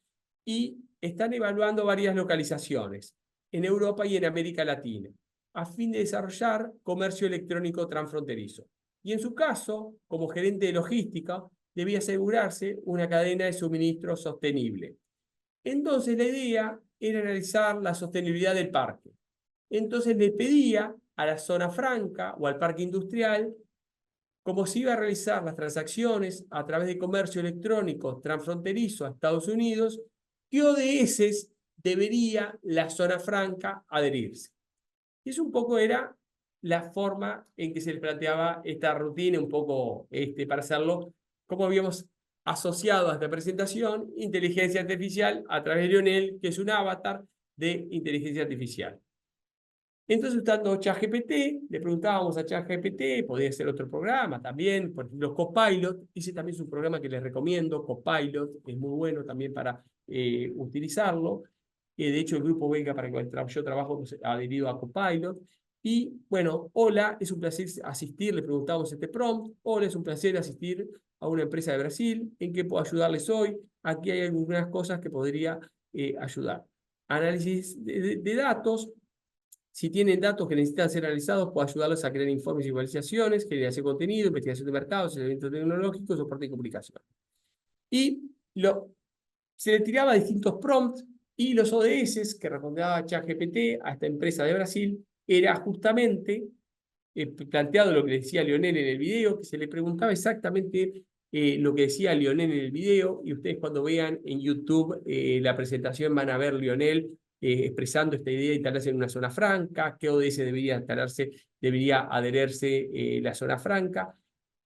Speaker 2: y están evaluando varias localizaciones en Europa y en América Latina, a fin de desarrollar comercio electrónico transfronterizo. Y en su caso, como gerente de logística, debía asegurarse una cadena de suministro sostenible. Entonces la idea era analizar la sostenibilidad del parque. Entonces le pedía a la zona franca o al parque industrial, como se iba a realizar las transacciones a través de comercio electrónico transfronterizo a Estados Unidos, ¿qué ODS debería la zona franca adherirse? Y eso un poco era la forma en que se les planteaba esta rutina, un poco para hacerlo, como habíamos asociado a esta presentación, inteligencia artificial a través de Lionel, que es un avatar de inteligencia artificial. Entonces, usando ChatGPT, le preguntábamos a ChatGPT, podría ser otro programa también, por ejemplo, Copilot. Ese también es un programa que les recomiendo, Copilot, es muy bueno también para utilizarlo. De hecho, el grupo Vega para el cual yo trabajo ha adherido a Copilot. Y bueno, hola, es un placer asistir, le preguntamos este prompt. Hola, es un placer asistir a una empresa de Brasil. ¿En qué puedo ayudarles hoy? Aquí hay algunas cosas que podría ayudar. Análisis de datos. Si tienen datos que necesitan ser analizados, puedo ayudarlos a crear informes y visualizaciones, generación de contenido, investigación de mercados, eventos tecnológicos, soporte y comunicación. Y se le tiraba distintos prompts, y los ODS que respondía ChatGPT a esta empresa de Brasil era justamente planteado lo que decía Lionel en el video, que se le preguntaba exactamente lo que decía Lionel en el video, y ustedes cuando vean en YouTube la presentación van a ver Lionel expresando esta idea de instalarse en una zona franca, qué ODS debería adherirse la zona franca.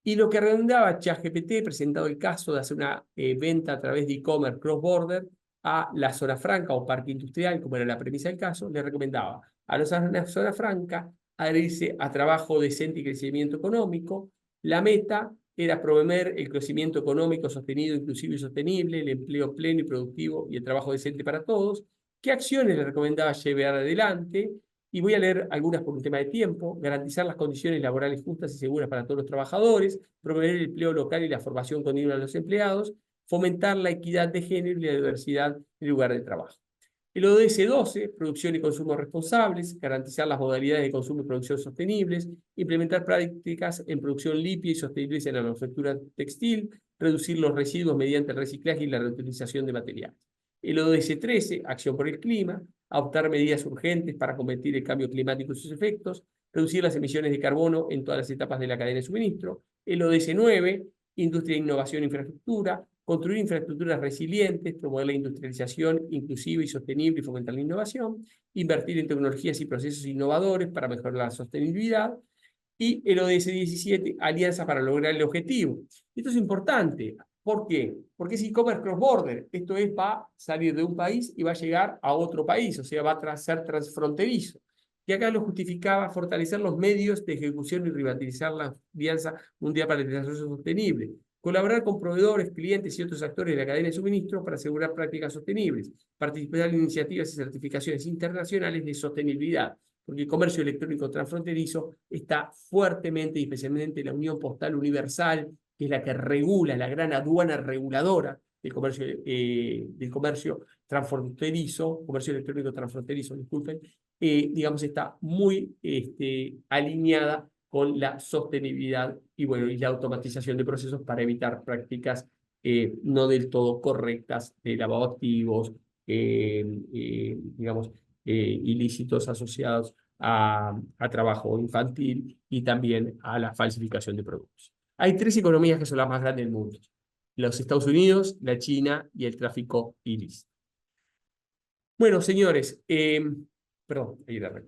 Speaker 2: Y lo que redundaba ChatGPT, presentado el caso de hacer una venta a través de e-commerce cross-border a la zona franca o parque industrial, como era la premisa del caso, le recomendaba a la zona franca adherirse a trabajo decente y crecimiento económico. La meta era promover el crecimiento económico sostenido, inclusivo y sostenible, el empleo pleno y productivo y el trabajo decente para todos. ¿Qué acciones le recomendaba llevar adelante? Y voy a leer algunas por un tema de tiempo. Garantizar las condiciones laborales justas y seguras para todos los trabajadores, promover el empleo local y la formación continua de los empleados, fomentar la equidad de género y la diversidad en el lugar de trabajo. El ODS 12, producción y consumo responsables, garantizar las modalidades de consumo y producción sostenibles, implementar prácticas en producción limpia y sostenibles en la manufactura textil, reducir los residuos mediante el reciclaje y la reutilización de materiales. El ODS 13, acción por el clima, adoptar medidas urgentes para combatir el cambio climático y sus efectos, reducir las emisiones de carbono en todas las etapas de la cadena de suministro. El ODS 9, industria, innovación e infraestructura, construir infraestructuras resilientes, promover la industrialización inclusiva y sostenible y fomentar la innovación, invertir en tecnologías y procesos innovadores para mejorar la sostenibilidad, y el ODS 17, alianza para lograr el objetivo. Esto es importante. ¿Por qué? Porque es e-commerce cross-border. Esto es, va a salir de un país y va a llegar a otro país, o sea, va a ser transfronterizo. Y acá lo justificaba fortalecer los medios de ejecución y revitalizar la Alianza Mundial para el Desarrollo Sostenible. Colaborar con proveedores, clientes y otros actores de la cadena de suministro para asegurar prácticas sostenibles. Participar en iniciativas y certificaciones internacionales de sostenibilidad, porque el comercio electrónico transfronterizo está fuertemente, y especialmente la Unión Postal Universal, que es la que regula, la gran aduana reguladora del comercio transfronterizo, comercio electrónico transfronterizo, disculpen, digamos, está muy alineada con la sostenibilidad y, bueno, y la automatización de procesos para evitar prácticas no del todo correctas de lavado de activos, digamos, ilícitos asociados a trabajo infantil y también a la falsificación de productos. Hay tres economías que son las más grandes del mundo: los Estados Unidos, la China y el tráfico ilícito. Bueno, señores, perdón, ahí la red.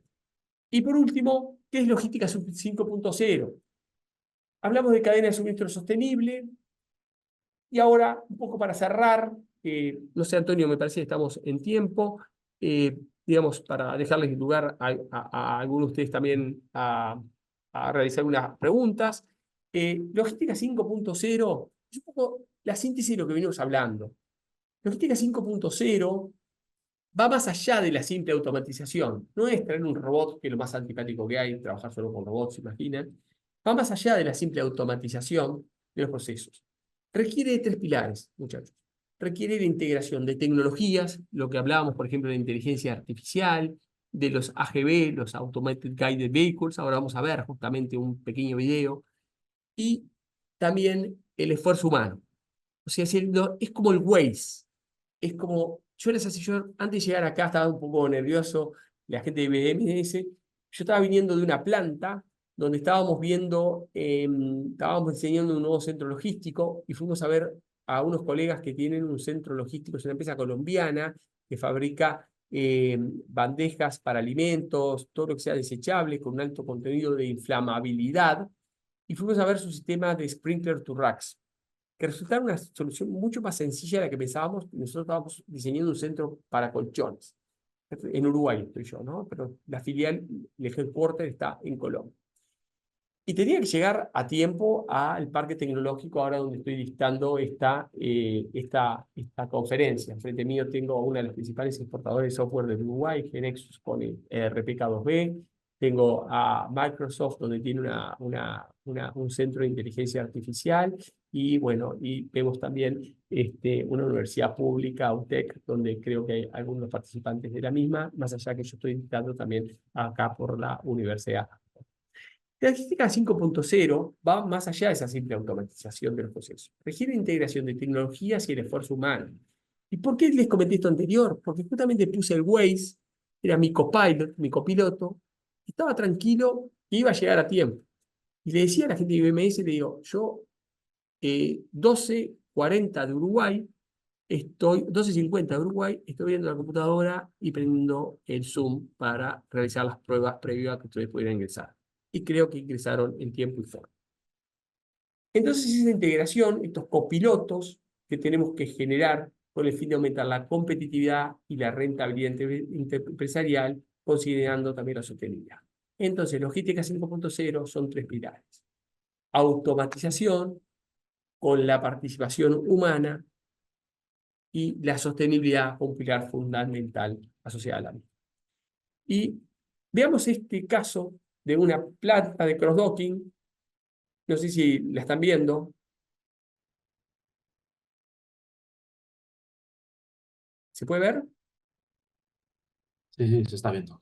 Speaker 2: Y por último, ¿qué es logística 5.0? Hablamos de cadena de suministro sostenible. Y ahora, un poco para cerrar, no sé, Antonio, me parece que estamos en tiempo, digamos, para dejarles lugar a algunos de ustedes también a realizar unas preguntas. Logística 5.0 es un poco la síntesis de lo que venimos hablando. Logística 5.0 va más allá de la simple automatización. No es traer un robot, que es lo más antipático que hay, trabajar solo con robots, ¿se imaginan? Va más allá de la simple automatización de los procesos. Requiere de tres pilares, muchachos. Requiere de integración de tecnologías, lo que hablábamos, por ejemplo, de inteligencia artificial, de los AGV, los Automated Guided Vehicles. Ahora vamos a ver justamente un pequeño video. Y también el esfuerzo humano. O sea, es como el Waze. Es como, yo antes de llegar acá estaba un poco nervioso, la gente de BMS, yo estaba viniendo de una planta donde estábamos viendo, estábamos diseñando un nuevo centro logístico y fuimos a ver a unos colegas que tienen un centro logístico, es una empresa colombiana que fabrica bandejas para alimentos, todo lo que sea desechable, con un alto contenido de inflamabilidad, y fuimos a ver su sistema de sprinkler to racks, que resultaba una solución mucho más sencilla de la que pensábamos. Nosotros estábamos diseñando un centro para colchones. En Uruguay estoy yo, ¿no? Pero la filial, el headquarter está en Colombia. Y tenía que llegar a tiempo al parque tecnológico, ahora donde estoy dictando esta conferencia. Frente mío tengo a una de las principales exportadores de software de Uruguay, Genexus, con el RPK2B. Tengo a Microsoft, donde tiene un centro de inteligencia artificial. Y bueno, y vemos también una universidad pública, UTEC, donde creo que hay algunos participantes de la misma, más allá que yo estoy dictando también acá por la universidad. La logística 5.0 va más allá de esa simple automatización de los procesos. Requiere integración de tecnologías y el esfuerzo humano. ¿Y por qué les comenté esto anterior? Porque justamente puse el Waze, era mi copilot, mi copiloto, estaba tranquilo que iba a llegar a tiempo. Y le decía a la gente de BMS, le digo, yo 12:40 de Uruguay, 12:50 de Uruguay, estoy viendo la computadora y prendiendo el Zoom para realizar las pruebas previas que ustedes pudieran ingresar. Y creo que ingresaron en tiempo y forma. Entonces, esa integración, estos copilotos que tenemos que generar con el fin de aumentar la competitividad y la rentabilidad empresarial, considerando también la sostenibilidad. Entonces, logística 5.0 son tres pilares: automatización con la participación humana y la sostenibilidad, un pilar fundamental asociado a la misma. Y veamos este caso de una planta de cross-docking. No sé si la están viendo. ¿Se puede ver?
Speaker 1: Sí, sí, se está viendo.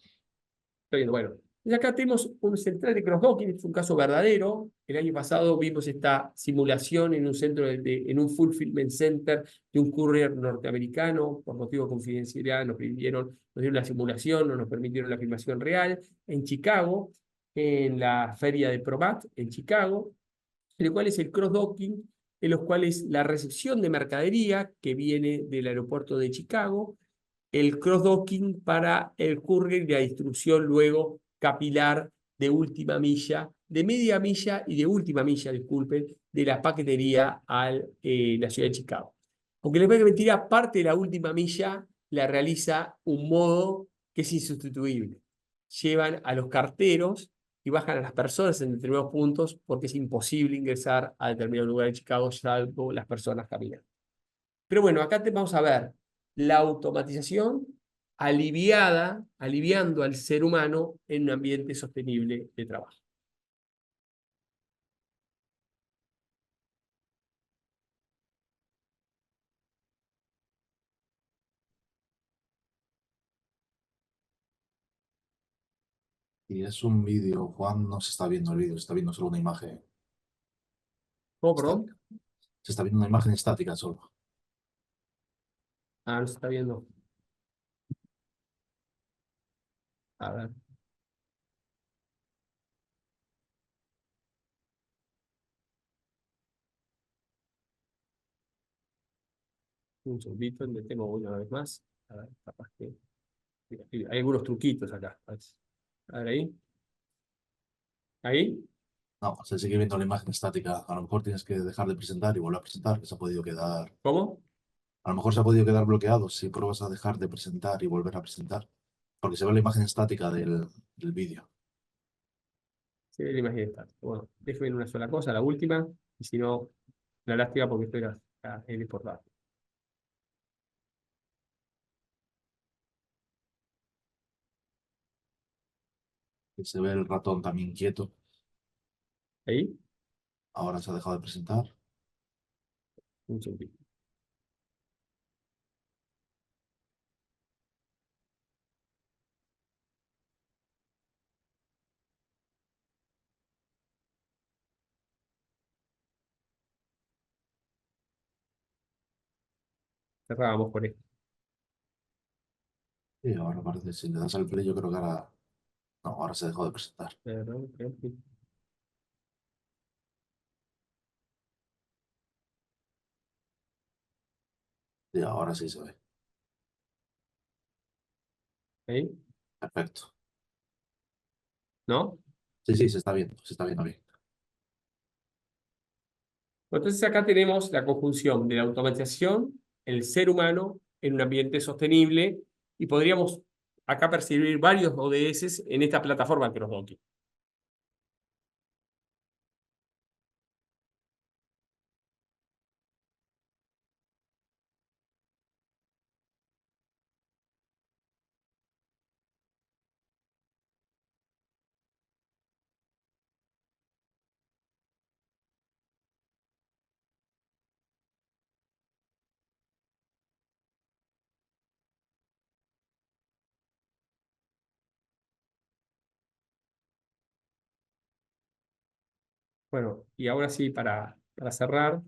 Speaker 2: Estoy viendo, bueno. Y acá tenemos un central de cross-docking, es un caso verdadero. El año pasado vimos esta simulación en un centro en un fulfillment center de un courier norteamericano. Por motivo de confidencialidad nos dieron la simulación, no nos permitieron la filmación real en Chicago, en la feria de Promat en Chicago, en el cual es el cross-docking, en los cuales la recepción de mercadería que viene del aeropuerto de Chicago, el cross-docking para el courier y la distribución luego capilar de última milla, de media milla y de última milla, disculpen, de la paquetería a la ciudad de Chicago. Aunque les voy a mentir, parte de la última milla la realiza un modo que es insustituible. Llevan a los carteros y bajan a las personas en determinados puntos porque es imposible ingresar a determinado lugar de Chicago salvo las personas caminando. Pero bueno, acá vamos a ver la automatización aliviando al ser humano en un ambiente sostenible de trabajo.
Speaker 1: Y es un vídeo, Juan, no se está viendo el vídeo, se está viendo solo una imagen
Speaker 2: ¿Cómo,
Speaker 1: estática.
Speaker 2: perdón?
Speaker 1: Se está viendo una imagen estática solo.
Speaker 2: Ah, no se está viendo. A ver. Un segundito, le tengo una vez más. A ver, capaz que. Hay algunos truquitos acá. A ver ahí. Ahí.
Speaker 1: No, se sigue viendo la imagen estática. A lo mejor tienes que dejar de presentar y volver a presentar, que se ha podido quedar.
Speaker 2: ¿Cómo?
Speaker 1: A lo mejor se ha podido quedar bloqueado si pruebas a dejar de presentar y volver a presentar. Porque se ve la imagen estática del vídeo.
Speaker 2: Se ve la imagen estática. Bueno, déjenme una sola cosa, la última. Y si no, la lástima porque esto era el exportado.
Speaker 1: Y se ve el ratón también quieto.
Speaker 2: Ahí.
Speaker 1: Ahora se ha dejado de presentar.
Speaker 2: Un segundito. Cerrábamos por esto.
Speaker 1: Y ahora parece, si le das al play, yo creo que ahora. No, ahora se dejó de presentar. Y ahora sí se ve.
Speaker 2: Ahí.
Speaker 1: Perfecto.
Speaker 2: ¿No?
Speaker 1: Sí, sí, se está viendo bien.
Speaker 2: Entonces acá tenemos la conjunción de la automatización, el ser humano en un ambiente sostenible, y podríamos acá percibir varios ODS en esta plataforma CrossDocking. Bueno, y ahora sí, para cerrar,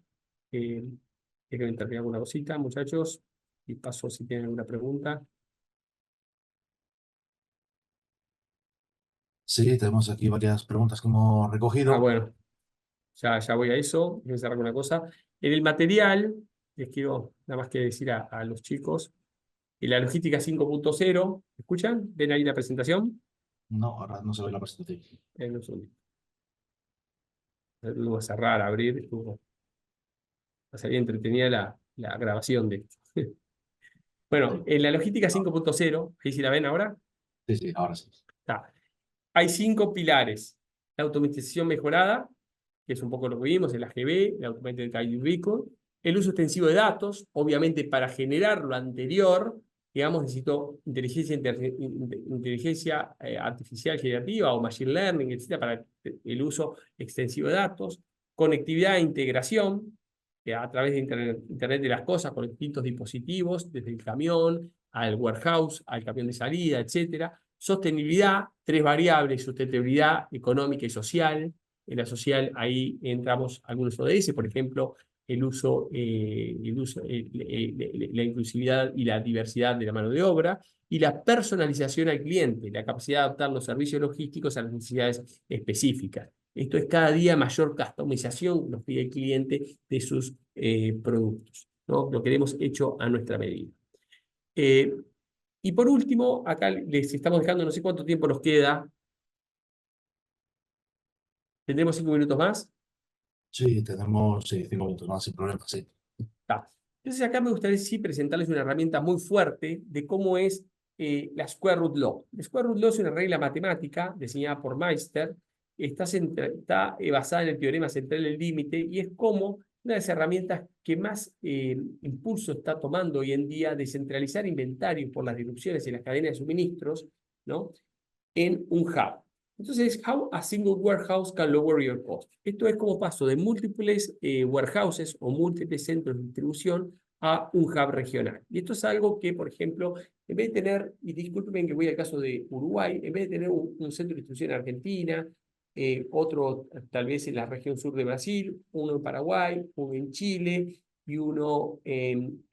Speaker 2: déjenme terminar alguna cosita, muchachos, y paso si tienen alguna pregunta.
Speaker 1: Sí, tenemos aquí varias preguntas que hemos
Speaker 2: Ah,
Speaker 1: recogido.
Speaker 2: bueno, ya voy a eso, déjenme cerrar con una cosa. En el material, les quiero nada más que decir a los chicos, en la logística 5.0, ¿escuchan? ¿Ven ahí la presentación?
Speaker 1: No, ahora no se ve la presentación.
Speaker 2: Un segundito. Vamos a cerrar, abrir. Va a ser entretenida la grabación de esto. Bueno,
Speaker 1: Sí,
Speaker 2: en la logística 5.0, ahí si la ven ahora,
Speaker 1: sí, sí, ahora sí.
Speaker 2: está. Hay 5 pilares. La automatización mejorada, que es un poco lo que vimos, el AGV, el Automated Guided Vehicle. El uso extensivo de datos, obviamente para generar lo anterior, digamos, necesito inteligencia artificial generativa o machine learning, etcétera, para el uso extensivo de datos. Conectividad e integración, a través de Internet de las cosas, con distintos dispositivos, desde el camión al warehouse, al camión de salida, etcétera. Sostenibilidad, 3 variables: sustentabilidad económica y social. En la social, ahí entramos algunos ODS, por ejemplo, la inclusividad y la diversidad de la mano de obra, y la personalización al cliente, la capacidad de adaptar los servicios logísticos a las necesidades específicas. Esto es cada día mayor customización, nos pide el cliente, de sus productos, ¿no? Lo queremos hecho a nuestra medida. Y por último, acá les estamos dejando, no sé cuánto tiempo nos queda. ¿Tendremos 5 minutos más?
Speaker 1: Sí, tenemos, sí, 5 minutos más sin problema, sí.
Speaker 2: Está. Entonces acá me gustaría sí presentarles una herramienta muy fuerte de cómo es la Square Root Law. La Square Root Law es una regla matemática diseñada por Meister, está basada en el teorema central del límite, y es como una de las herramientas que más impulso está tomando hoy en día de centralizar inventarios por las disrupciones en las cadenas de suministros, ¿no? En un hub. Entonces, how a single warehouse can lower your cost. Esto es como paso de múltiples warehouses o múltiples centros de distribución a un hub regional. Y esto es algo que, por ejemplo, en vez de tener, y disculpen que voy al caso de Uruguay, en vez de tener un centro de distribución en Argentina, otro tal vez en la región sur de Brasil, uno en Paraguay, uno en Chile y uno en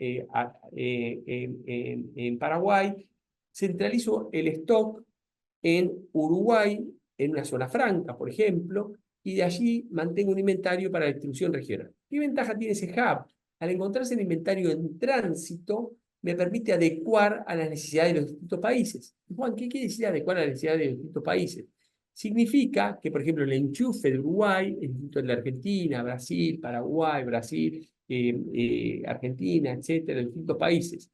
Speaker 2: Paraguay, centralizo el stock en Uruguay, en una zona franca, por ejemplo, y de allí mantengo un inventario para la distribución regional. ¿Qué ventaja tiene ese hub? Al encontrarse el inventario en tránsito, me permite adecuar a las necesidades de los distintos países. Juan, ¿qué quiere decir adecuar a las necesidades de los distintos países? Significa que, por ejemplo, el enchufe de Uruguay es distinto al de Argentina, Brasil, Paraguay, Brasil, Argentina, etcétera, de distintos países.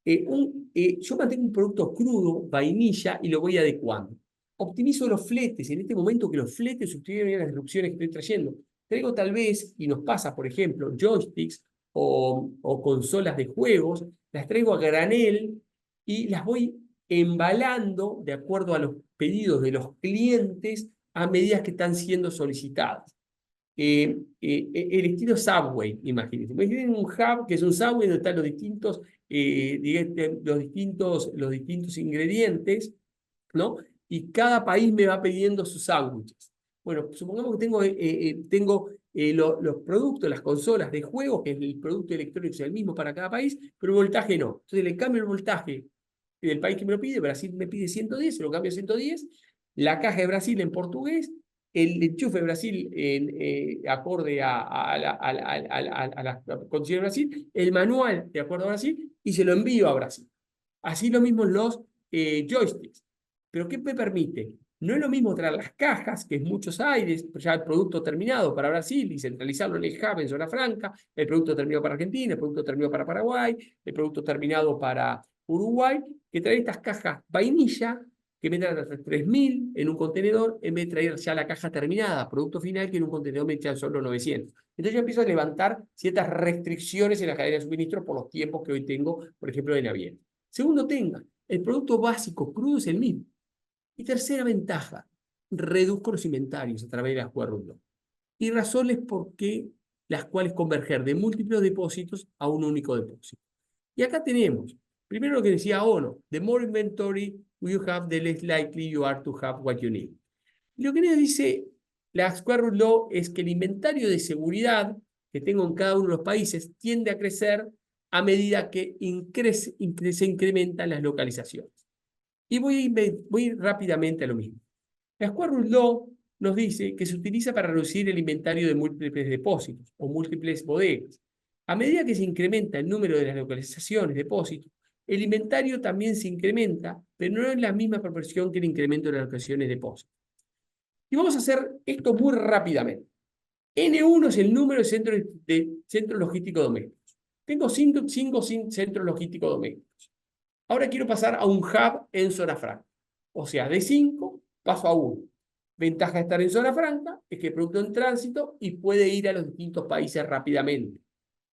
Speaker 2: Yo mantengo un producto crudo, vainilla, y lo voy adecuando. Optimizo los fletes, en este momento que los fletes sustituyen las disrupciones que estoy trayendo. Traigo tal vez, y nos pasa, por ejemplo, joysticks o consolas de juegos, las traigo a granel y las voy embalando de acuerdo a los pedidos de los clientes a medida que están siendo solicitadas. El estilo Subway, imagínense. Imaginen un hub que es un Subway donde están los distintos ingredientes, ¿no? Y cada país me va pidiendo sus sándwiches. Bueno, supongamos que tengo los productos, las consolas de juegos, que el producto electrónico es el mismo para cada país, pero el voltaje no. Entonces le cambio el voltaje del país que me lo pide. Brasil me pide 110, se lo cambio a 110. La caja de Brasil en portugués, el enchufe de Brasil acorde a la condición de Brasil, el manual de acuerdo a Brasil, y se lo envío a Brasil. Así lo mismo los joysticks. ¿Pero qué me permite? No es lo mismo traer las cajas, que es muchos aires, ya el producto terminado para Brasil y centralizarlo en el hub en zona franca, el producto terminado para Argentina, el producto terminado para Paraguay, el producto terminado para Uruguay, que traer estas cajas vainilla que me traen hasta 3.000 en un contenedor, en vez de traer ya la caja terminada, producto final, que en un contenedor me echan solo 900. Entonces yo empiezo a levantar ciertas restricciones en la cadena de suministro por los tiempos que hoy tengo, por ejemplo, de naviera. Segundo, el producto básico crudo es el mismo. Y tercera ventaja, reduzco los inventarios a través de la Square Root Law. Y razones por qué las cuales converger de múltiples depósitos a un único depósito. Y acá tenemos, primero lo que decía Ono, the more inventory you have, the less likely you are to have what you need. Y lo que nos dice la Square Root Law es que el inventario de seguridad que tengo en cada uno de los países tiende a crecer a medida que se incrementan las localizaciones. Y voy rápidamente a lo mismo. La Square Root Law nos dice que se utiliza para reducir el inventario de múltiples depósitos o múltiples bodegas. A medida que se incrementa el número de las localizaciones, depósitos, el inventario también se incrementa, pero no en la misma proporción que el incremento de las locaciones de depósitos. Y vamos a hacer esto muy rápidamente. N1 es el número de centros logísticos domésticos. Tengo cinco centros logísticos domésticos. Ahora quiero pasar a un hub en zona franca. O sea, de 5 paso a 1. Ventaja de estar en zona franca es que el producto en tránsito y puede ir a los distintos países rápidamente,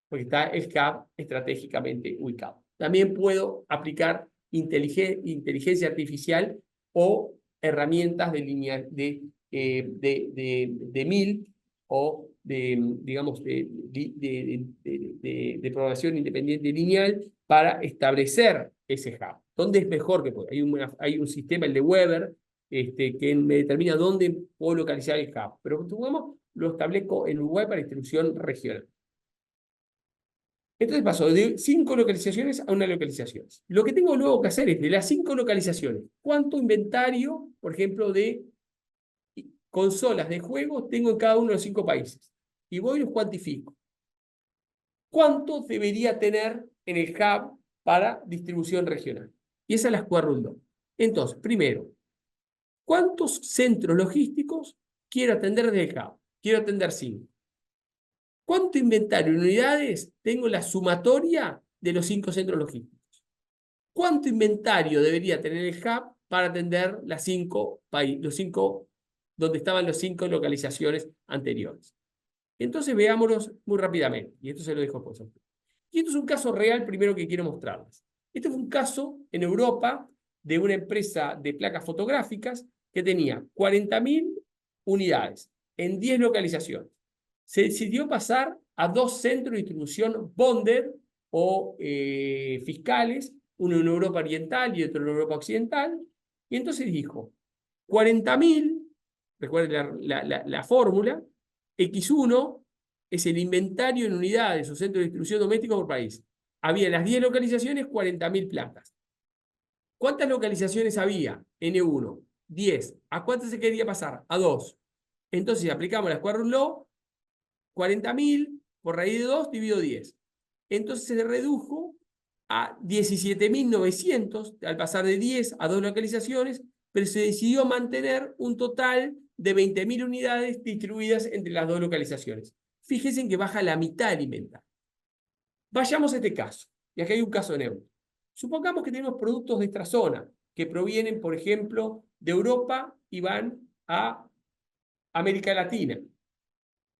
Speaker 2: porque está el hub estratégicamente ubicado. También puedo aplicar inteligencia artificial o herramientas de línea de MIL o digamos, de programación independiente lineal para establecer ese hub. ¿Dónde es mejor que pueda? Hay un sistema, el de Weber, que me determina dónde puedo localizar el hub. Pero supongamos, lo establezco en Uruguay para distribución regional. Entonces paso de 5 localizaciones a una localización. Lo que tengo luego que hacer es, de las 5 localizaciones, ¿cuánto inventario, por ejemplo, de consolas de juegos tengo en cada uno de los 5 países? Y voy y los cuantifico. ¿Cuánto debería tener en el hub para distribución regional? Y esa es la square root law. Entonces, primero, ¿cuántos centros logísticos quiero atender desde el hub? Quiero atender 5. ¿Cuánto inventario en unidades tengo en la sumatoria de los 5 centros logísticos? ¿Cuánto inventario debería tener el hub para atender los 5 donde estaban las 5 localizaciones anteriores? Entonces veámoslos muy rápidamente, y esto se lo dejo por ejemplo. Y esto es un caso real primero que quiero mostrarles. Este fue un caso en Europa de una empresa de placas fotográficas que tenía 40.000 unidades en 10 localizaciones. Se decidió pasar a 2 centros de distribución bonded o fiscales, uno en Europa Oriental y otro en Europa Occidental, y entonces dijo, 40.000, recuerden la fórmula, X1 es el inventario en unidades o centros de distribución doméstica por país. Había en las 10 localizaciones 40.000 placas. ¿Cuántas localizaciones había? N1, 10. ¿A cuántas se quería pasar? A 2. Entonces aplicamos la square root law, 40.000 por raíz de 2 dividido 10. Entonces se redujo a 17.900 al pasar de 10 a 2 localizaciones, pero se decidió mantener un total de 20.000 unidades distribuidas entre las 2 localizaciones. Fíjense en que baja la mitad de inventario. Vayamos a este caso, y aquí hay un caso neutro. Supongamos que tenemos productos de esta zona que provienen, por ejemplo, de Europa y van a América Latina.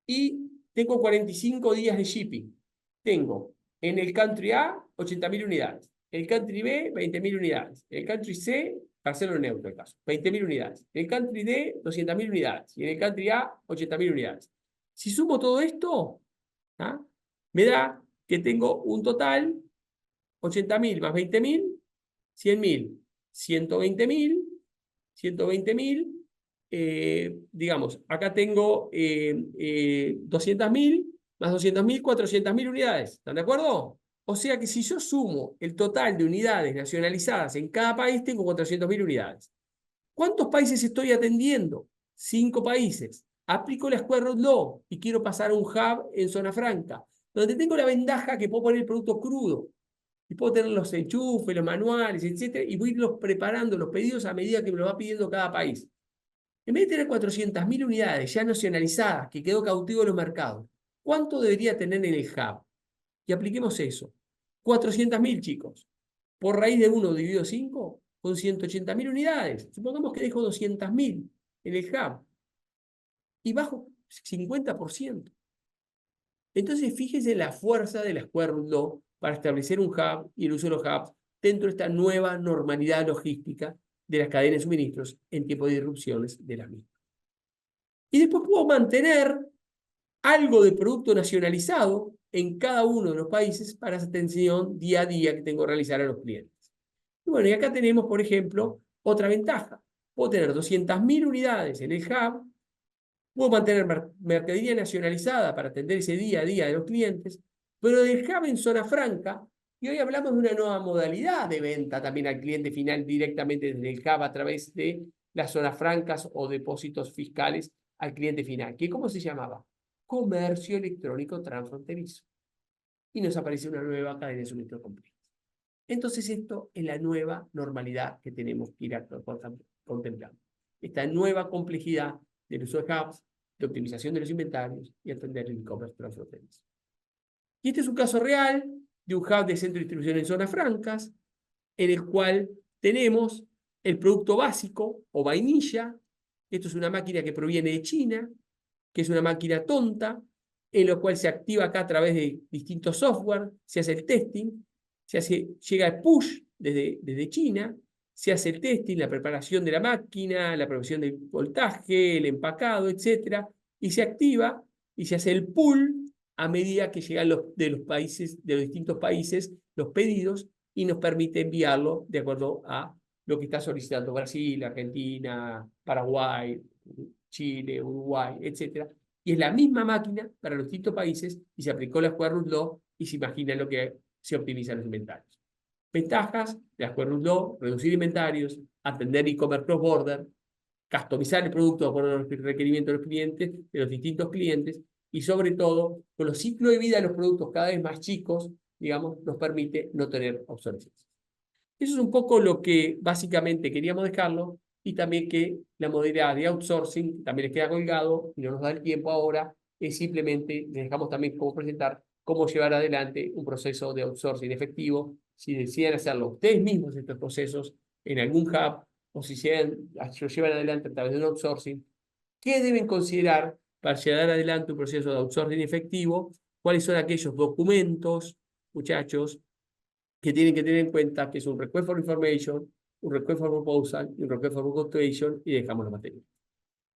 Speaker 2: Y tengo 45 días de shipping. Tengo en el country A 80.000 unidades, en el country B 20.000 unidades, en el country C, para hacerlo neutro el caso, 20.000 unidades, en el country D 200.000 unidades y en el country A 80.000 unidades. Si sumo todo esto, me da que tengo un total 80.000 más 20.000, 100.000, 120.000, 120.000. Digamos, acá tengo 200.000 más 200.000, 400.000 unidades. ¿Están de acuerdo? O sea que si yo sumo el total de unidades nacionalizadas en cada país, tengo 400.000 unidades. ¿Cuántos países estoy atendiendo? 5 países. Aplico la square root law y quiero pasar a un hub en zona franca, donde tengo la ventaja que puedo poner el producto crudo. Y puedo tener los enchufes, los manuales, etc. Y voy a irlos preparando los pedidos a medida que me lo va pidiendo cada país. En vez de tener 400.000 unidades ya nacionalizadas, que quedó cautivo de los mercados, ¿cuánto debería tener en el hub? Y apliquemos eso. 400.000, chicos. Por raíz de 1 dividido 5, con 180.000 unidades. Supongamos que dejo 200.000 en el hub. Y bajo 50%. Entonces, fíjese la fuerza de la square root law para establecer un hub y el uso de los hubs dentro de esta nueva normalidad logística de las cadenas de suministros en tiempo de disrupciones de las mismas. Y después puedo mantener algo de producto nacionalizado en cada uno de los países para esa atención día a día que tengo que realizar a los clientes. Y bueno, y acá tenemos, por ejemplo, otra ventaja. Puedo tener 200.000 unidades en el hub, puedo mantener mercadería nacionalizada para atender ese día a día de los clientes, pero del hub en zona franca. Y hoy hablamos de una nueva modalidad de venta también al cliente final directamente desde el hub a través de las zonas francas o depósitos fiscales al cliente final. ¿Que cómo se llamaba? Comercio electrónico transfronterizo. Y nos aparece una nueva cadena de suministro compleja. Entonces esto es la nueva normalidad que tenemos que ir contemplando. Esta nueva complejidad del uso de hubs, de optimización de los inventarios y atender el e-commerce transfronterizo. Y este es un caso real de un hub de centro de distribución en zonas francas, en el cual tenemos el producto básico o vainilla. Esto es una máquina que proviene de China, que es una máquina tonta, en lo cual se activa acá a través de distintos software, se hace el testing, llega el push desde China, se hace el testing, la preparación de la máquina, la preparación del voltaje, el empacado, etc. Y se activa y se hace el pull a medida que llegan de los distintos países, los pedidos, y nos permite enviarlo de acuerdo a lo que está solicitando Brasil, Argentina, Paraguay, Chile, Uruguay, etc. Y es la misma máquina para los distintos países y se aplicó la Square Root Law y se imagina lo que se optimizan los inventarios. Ventajas de la Square Root Law: reducir inventarios, atender e-commerce cross-border, customizar el producto de acuerdo a los requerimientos de los clientes, de los distintos clientes, y sobre todo, con los ciclos de vida de los productos cada vez más chicos, digamos, nos permite no tener obsolescencia. Eso es un poco lo que básicamente queríamos dejarlo, y también que la modalidad de outsourcing también les queda colgado y no nos da el tiempo ahora, es simplemente les dejamos también cómo presentar cómo llevar adelante un proceso de outsourcing efectivo, si deciden hacerlo ustedes mismos estos procesos en algún hub, o si lo llevan adelante a través de un outsourcing. ¿Qué deben considerar para llevar adelante un proceso de outsourcing efectivo? ¿Cuáles son aquellos documentos, muchachos, que tienen que tener en cuenta, que es un request for information, un request for proposal y un request for quotation, y dejamos la materia?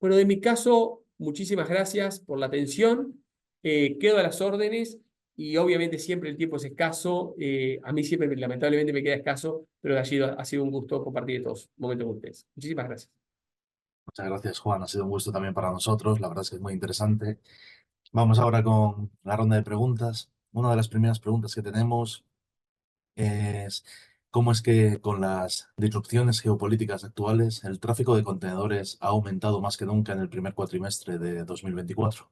Speaker 2: Bueno, de mi caso, muchísimas gracias por la atención. Quedo a las órdenes, y obviamente siempre el tiempo es escaso. A mí siempre, lamentablemente, me queda escaso, pero ha sido un gusto compartir estos momentos con ustedes. Muchísimas gracias.
Speaker 1: Muchas gracias, Juan. Ha sido un gusto también para nosotros. La verdad es que es muy interesante. Vamos ahora con la ronda de preguntas. Una de las primeras preguntas que tenemos es: ¿cómo es que con las disrupciones geopolíticas actuales el tráfico de contenedores ha aumentado más que nunca en el primer cuatrimestre de 2024?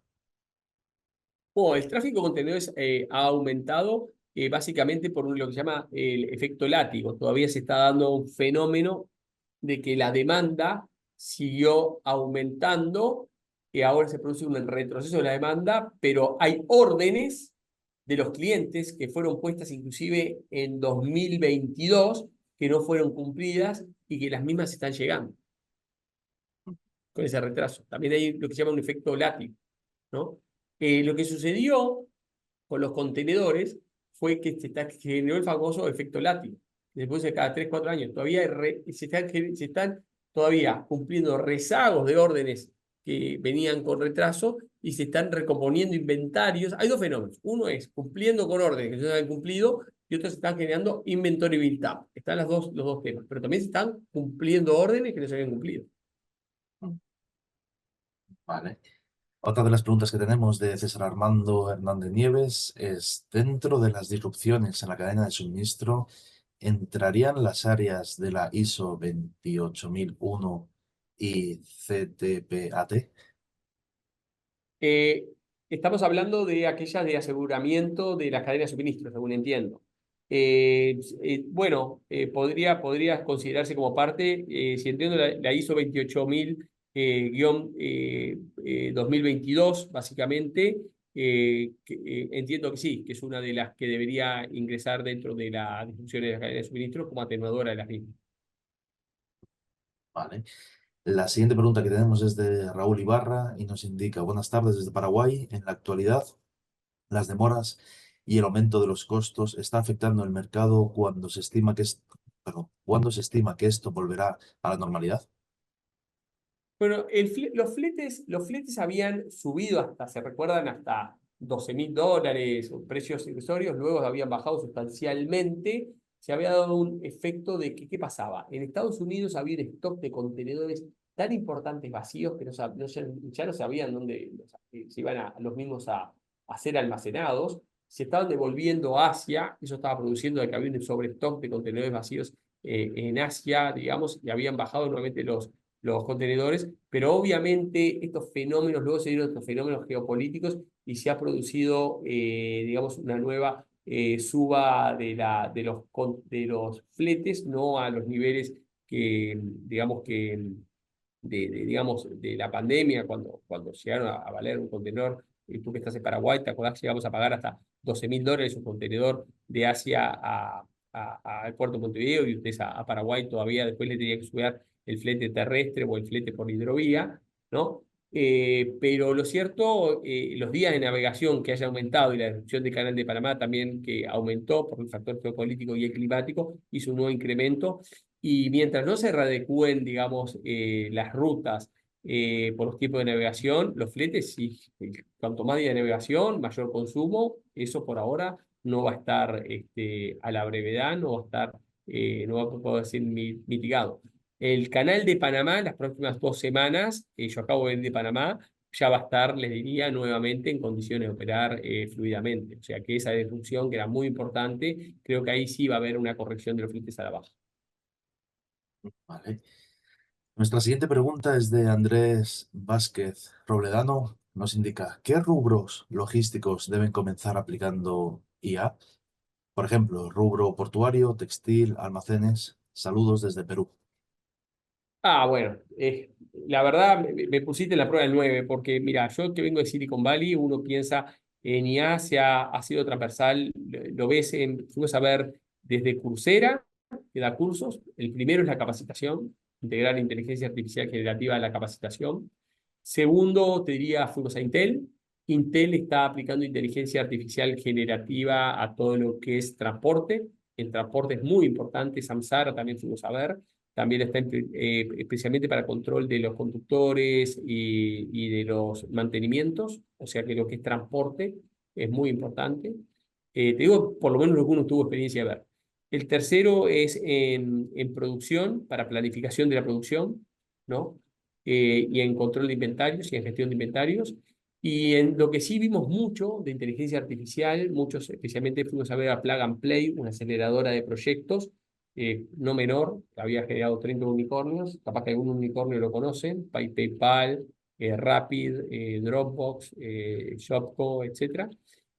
Speaker 2: Bueno, el tráfico de contenedores ha aumentado básicamente por lo que se llama el efecto látigo. Todavía se está dando un fenómeno de que la demanda siguió aumentando, y ahora se produce un retroceso de la demanda, pero hay órdenes de los clientes que fueron puestas inclusive en 2022 que no fueron cumplidas y que las mismas están llegando con ese retraso. También hay lo que se llama un efecto látigo, ¿no? Lo que sucedió con los contenedores fue que se generó el famoso efecto látigo. Después de cada 3, 4 años todavía se están todavía cumpliendo rezagos de órdenes que venían con retraso, y se están recomponiendo inventarios. Hay dos fenómenos: uno es cumpliendo con órdenes que no se habían cumplido, y otros se están generando inventory build up. Están los dos temas, pero también se están cumpliendo órdenes que no se habían cumplido.
Speaker 1: Vale. Otra de las preguntas que tenemos de César Armando Hernández Nieves es: dentro de las disrupciones en la cadena de suministro, ¿entrarían las áreas de la ISO 28001 y CTPAT?
Speaker 2: Eh, Estamos hablando de aquellas de aseguramiento de la cadena de suministro, según entiendo. Bueno, podría considerarse como parte, si entiendo, la ISO 28000 2022, básicamente. Entiendo que sí, que es una de las que debería ingresar dentro de la disfunción de la cadena de suministro como atenuadora de las mismas.
Speaker 1: Vale. La siguiente pregunta que tenemos es de Raúl Ibarra y nos indica: buenas tardes desde Paraguay. En la actualidad, las demoras y el aumento de los costos está afectando el mercado cuando se estima ¿cuándo se estima que esto volverá a la normalidad?
Speaker 2: Bueno, los fletes habían subido hasta, se recuerdan, hasta $12.000, o precios irrisorios. Luego habían bajado sustancialmente. Se había dado un efecto de que, ¿qué pasaba? En Estados Unidos había un stock de contenedores tan importantes vacíos que ya no sabían dónde se iban a los mismos a ser almacenados. Se estaban devolviendo a Asia. Eso estaba produciendo de que había un sobrestock de contenedores vacíos en Asia, digamos, y habían bajado nuevamente los contenedores. Pero obviamente estos fenómenos, luego se dieron estos fenómenos geopolíticos, y se ha producido, digamos, una nueva suba de los fletes, no a los niveles que, digamos, digamos, de la pandemia, cuando llegaron a valer un contenedor y tú que estás en Paraguay, ¿te acordás que llegamos a pagar hasta $12.000 un contenedor de Asia al puerto de Montevideo y ustedes a Paraguay todavía después le tenían que subir el flete terrestre o el flete por hidrovía, ¿no? Pero lo cierto, los días de navegación que haya aumentado y la destrucción del Canal de Panamá también que aumentó por el factor geopolítico y el climático, hizo un nuevo incremento. Y mientras no se radicúen, digamos, las rutas por los tipos de navegación, los fletes, sí, cuanto más días de navegación, mayor consumo, eso por ahora no va a estar a la brevedad, no va a estar, no va a poder ser mitigado. El canal de Panamá, las próximas 2 semanas, yo acabo de venir de Panamá, ya va a estar, les diría, nuevamente en condiciones de operar fluidamente. O sea que esa disrupción, que era muy importante, creo que ahí sí va a haber una corrección de los fletes a la baja.
Speaker 1: Vale. Nuestra siguiente pregunta es de Andrés Vázquez Robledano. Nos indica, ¿qué rubros logísticos deben comenzar aplicando IA? Por ejemplo, rubro portuario, textil, almacenes. Saludos desde Perú.
Speaker 2: Bueno, la verdad me pusiste en la prueba del 9 porque mira, yo que vengo de Silicon Valley, uno piensa en IA, ha sido transversal, lo ves fuimos a ver desde Coursera, que da cursos, el primero es la capacitación, integrar inteligencia artificial generativa a la capacitación. Segundo, te diría, fuimos a Intel. Intel está aplicando inteligencia artificial generativa a todo lo que es transporte. El transporte es muy importante, Samsara también fuimos a ver. También está especialmente para control de los conductores y de los mantenimientos, o sea que lo que es transporte es muy importante. Te digo, por lo menos lo que uno tuvo experiencia de ver. El tercero es en producción, para planificación de la producción, ¿no? Y en control de inventarios y en gestión de inventarios. Y en lo que sí vimos mucho de inteligencia artificial, muchos especialmente fuimos a ver a Plug and Play, una aceleradora de proyectos, no menor, que había generado 30 unicornios, capaz que algún unicornio lo conocen, PayPal, Rapid, Dropbox, Shopco, etcétera,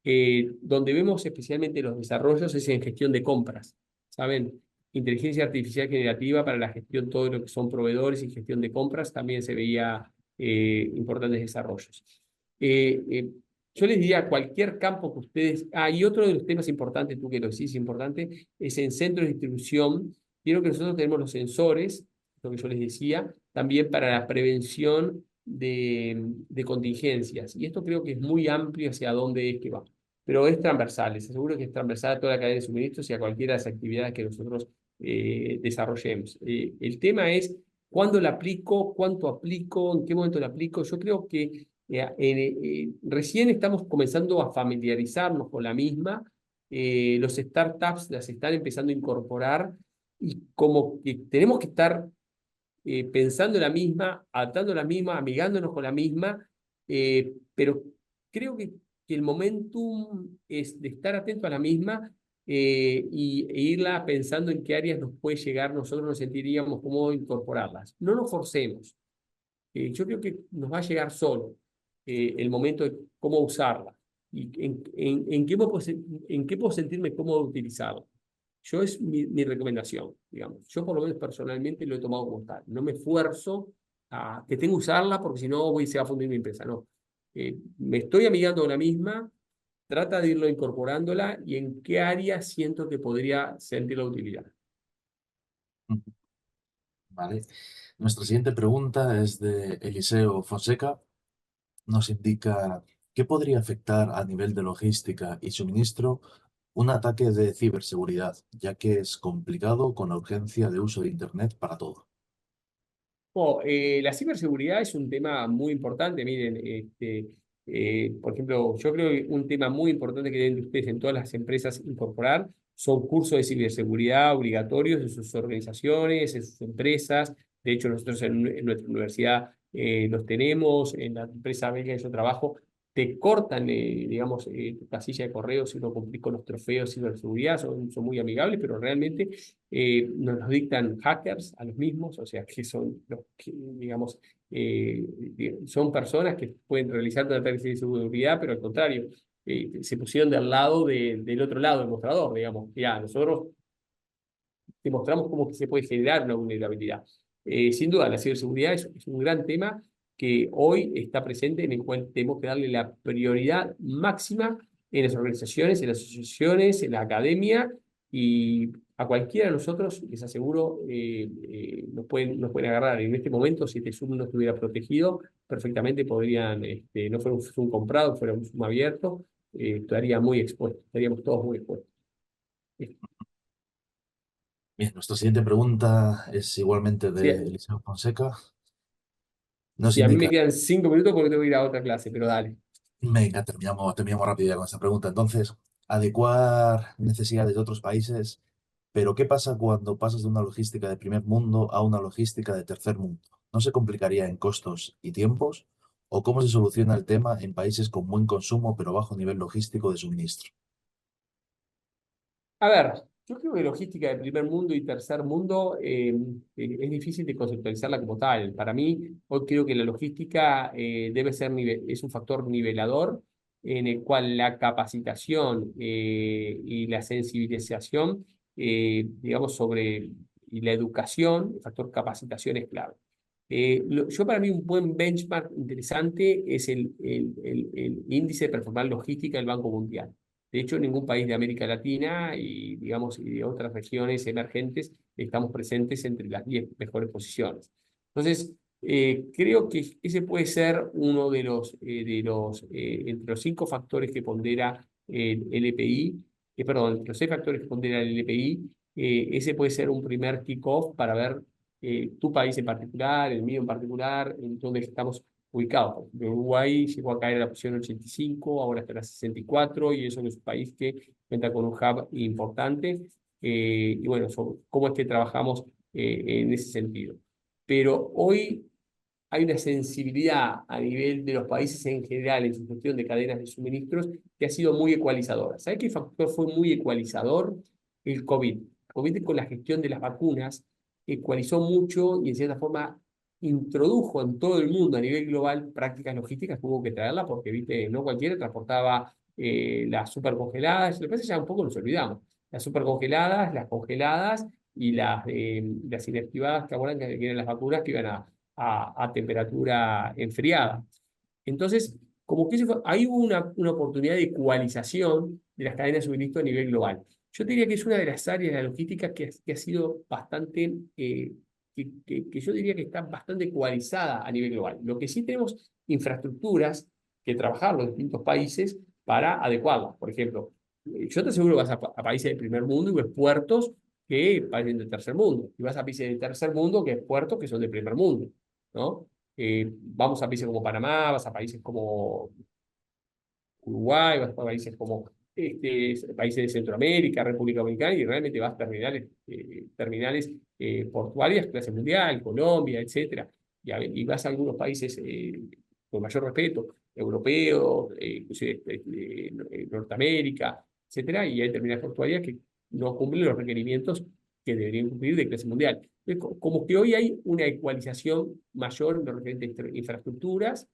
Speaker 2: donde vemos especialmente los desarrollos es en gestión de compras, ¿saben? Inteligencia artificial generativa para la gestión, todo lo que son proveedores y gestión de compras, también se veía importantes desarrollos. Eh, eh, yo les diría cualquier campo que ustedes... y otro de los temas importantes, tú que lo decís importante, es en centros de distribución. Quiero que nosotros tenemos los sensores, lo que yo les decía, también para la prevención de contingencias. Y esto creo que es muy amplio hacia dónde es que va. Pero es transversal, les aseguro que es transversal a toda la cadena de suministros y a cualquiera de las actividades que nosotros desarrollemos. El tema es cuándo la aplico, cuánto aplico, en qué momento la aplico. Yo creo que recién estamos comenzando a familiarizarnos con la misma. Los startups las están empezando a incorporar y como que tenemos que estar pensando en la misma, adaptando la misma, amigándonos con la misma, pero creo que el momentum es de estar atento a la misma e irla pensando en qué áreas nos puede llegar, nosotros nos sentiríamos cómo incorporarlas. No nos forcemos. Yo creo que nos va a llegar solo el momento de cómo usarla y en qué puedo sentirme cómodo de utilizarla. Yo es mi recomendación, digamos. Yo por lo menos personalmente lo he tomado como tal. No me esfuerzo a que tengo que usarla porque si no se va a fundir mi empresa. No. Me estoy amigando de la misma, trata de irlo incorporándola y en qué área siento que podría sentir la utilidad.
Speaker 1: Vale. Nuestra siguiente pregunta es de Eliseo Fonseca. Nos indica, ¿qué podría afectar a nivel de logística y suministro un ataque de ciberseguridad, ya que es complicado con la urgencia de uso de Internet para todo?
Speaker 2: La ciberseguridad es un tema muy importante. Miren, por ejemplo, yo creo que un tema muy importante que deben ustedes en todas las empresas incorporar son cursos de ciberseguridad obligatorios en sus organizaciones, en sus empresas. De hecho, nosotros en nuestra universidad los tenemos, en la empresa belga que yo trabajo, te cortan, digamos, tu casilla de correo si no cumplís con los trofeos de ciberseguridad, son muy amigables, pero realmente nos los dictan hackers a los mismos, o sea, que son los que, digamos, son personas que pueden realizar ataques de seguridad, pero al contrario, se pusieron del lado del otro lado del mostrador, digamos. Ya, nosotros demostramos cómo que se puede generar una vulnerabilidad. Sin duda, la ciberseguridad es un gran tema que hoy está presente, en el cual tenemos que darle la prioridad máxima en las organizaciones, en las asociaciones, en la academia, y a cualquiera de nosotros, les aseguro, nos pueden agarrar. En este momento, si este Zoom no estuviera protegido, perfectamente podrían, no fuera un Zoom comprado, fuera un Zoom abierto, estaría muy expuesto, estaríamos todos muy expuestos.
Speaker 1: Bien, nuestra siguiente pregunta es igualmente
Speaker 2: Sí,
Speaker 1: de Eliseo Fonseca. Nos
Speaker 2: sí, a mí me
Speaker 1: indica,
Speaker 2: quedan 5 minutos porque tengo que ir a otra clase, pero dale.
Speaker 1: venga, terminamos rápido ya con esta pregunta. Entonces, adecuar necesidades de otros países, pero ¿qué pasa cuando pasas de una logística de primer mundo a una logística de tercer mundo? ¿No se complicaría en costos y tiempos? ¿O cómo se soluciona el tema en países con buen consumo pero bajo nivel logístico de suministro?
Speaker 2: A ver, yo creo que logística de primer mundo y tercer mundo es difícil de conceptualizarla como tal. Para mí, hoy creo que la logística debe ser es un factor nivelador en el cual la capacitación y la sensibilización, digamos, y la educación, el factor capacitación es clave. Yo para mí un buen benchmark interesante es el índice de performance logística del Banco Mundial. De hecho, ningún país de América Latina y, digamos, y de otras regiones emergentes estamos presentes entre las 10 mejores posiciones. Entonces, creo que ese puede ser uno entre los 5 factores que pondera el LPI, perdón, los 6 factores que pondera el LPI, ese puede ser un primer kick-off para ver tu país en particular, el mío en particular, en donde estamos ubicados. Uruguay llegó a caer a la posición 85, ahora está en la 64, y eso es un país que cuenta con un hub importante. Y bueno, cómo es que trabajamos en ese sentido. Pero hoy hay una sensibilidad a nivel de los países en general en su gestión de cadenas de suministros que ha sido muy ecualizadora. ¿Sabes qué factor fue muy ecualizador? El COVID. El COVID con la gestión de las vacunas ecualizó mucho y en cierta forma introdujo en todo el mundo a nivel global prácticas logísticas que hubo que traerla porque, viste, no cualquiera transportaba las supercongeladas. Lo que pasa es que ya un poco nos olvidamos. Las supercongeladas, las congeladas y las inactivadas que eran las vacunas que iban a temperatura enfriada. Entonces, como que ahí hubo una oportunidad de ecualización de las cadenas de suministro a nivel global. Yo te diría que es una de las áreas de la logística que ha sido bastante, que yo diría que está bastante ecualizada a nivel global. Lo que sí tenemos infraestructuras que trabajar los distintos países para adecuarlas. Por ejemplo, yo te aseguro que vas a países del primer mundo y ves puertos que países del tercer mundo. Y vas a países del tercer mundo que es puertos que son del primer mundo, ¿no? Vamos a países como Panamá, vas a países como Uruguay, vas a países como países de Centroamérica, República Dominicana, y realmente vas a terminales portuarias, clase mundial, Colombia, etcétera. Y vas a algunos países con mayor respeto, europeos, inclusive Norteamérica, etcétera, y hay terminales portuarias que no cumplen los requerimientos que deberían cumplir de clase mundial. Entonces, como que hoy hay una ecualización mayor en lo referente a infraestructuras,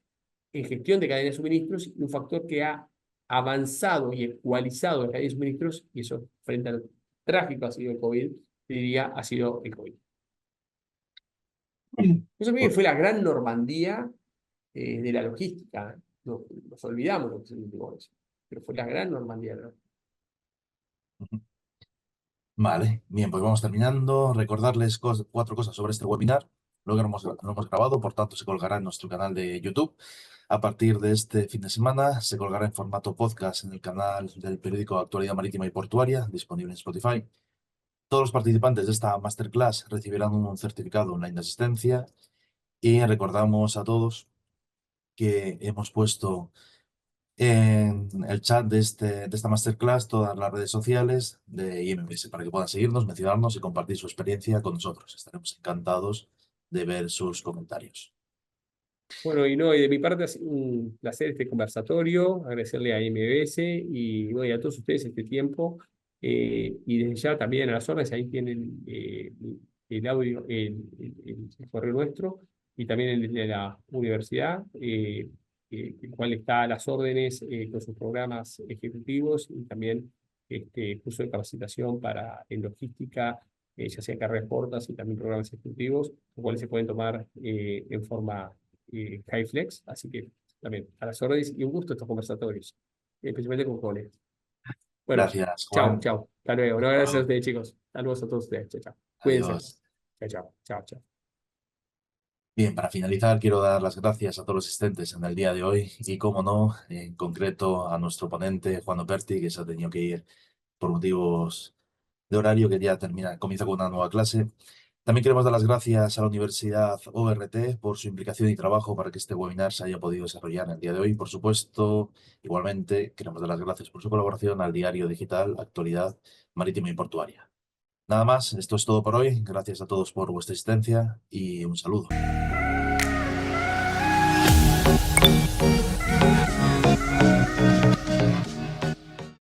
Speaker 2: en gestión de cadenas de suministros, y un factor que ha avanzado y ecualizado las cadenas de suministros, y eso frente al trágico ha sido el COVID, diría, ha sido el COVID. Eso
Speaker 1: Pues,
Speaker 2: fue la gran Normandía de la logística. Nos olvidamos lo que significó eso, pero fue la gran Normandía, ¿no?
Speaker 1: vale, bien, pues vamos terminando. Recordarles 4 cosas sobre este webinar. Luego lo hemos grabado, por tanto se colgará en nuestro canal de YouTube. A partir de este fin de semana se colgará en formato podcast en el canal del periódico Actualidad Marítima y Portuaria, disponible en Spotify. Todos los participantes de esta masterclass recibirán un certificado online de asistencia y recordamos a todos que hemos puesto en el chat de esta masterclass todas las redes sociales de IMBS para que puedan seguirnos, mencionarnos y compartir su experiencia con nosotros. Estaremos encantados de ver sus comentarios.
Speaker 2: Bueno, y no, y de mi parte ha sido un placer este conversatorio, agradecerle a MBS y, bueno, y a todos ustedes este tiempo, y desde ya también a las órdenes, ahí tienen el audio, el correo nuestro, y también el de la universidad, el cual está a las órdenes con sus programas ejecutivos y también curso de capacitación en logística, ya sea carreras cortas y también programas ejecutivos, los cuales se pueden tomar en forma HiFlex, así que también a las órdenes y un gusto estos conversatorios, especialmente con colegas. Bueno,
Speaker 1: Gracias,
Speaker 2: chao,
Speaker 1: Juan.
Speaker 2: chao. Hasta luego. No,
Speaker 1: Hasta
Speaker 2: gracias a
Speaker 1: luego.
Speaker 2: ustedes, chicos. Saludos a todos ustedes. Chao, chao. Cuídense.
Speaker 1: Adiós.
Speaker 2: Chao, chao, chao, chao.
Speaker 1: Bien, para finalizar, quiero dar las gracias a todos los asistentes en el día de hoy y, como no, en concreto a nuestro ponente, Juan Operti, que se ha tenido que ir por motivos de horario, que ya comienza con una nueva clase. También queremos dar las gracias a la Universidad ORT por su implicación y trabajo para que este webinar se haya podido desarrollar en el día de hoy. Por supuesto, igualmente, queremos dar las gracias por su colaboración al diario digital Actualidad Marítima y Portuaria. Nada más, esto es todo por hoy. Gracias a todos por vuestra asistencia y un saludo.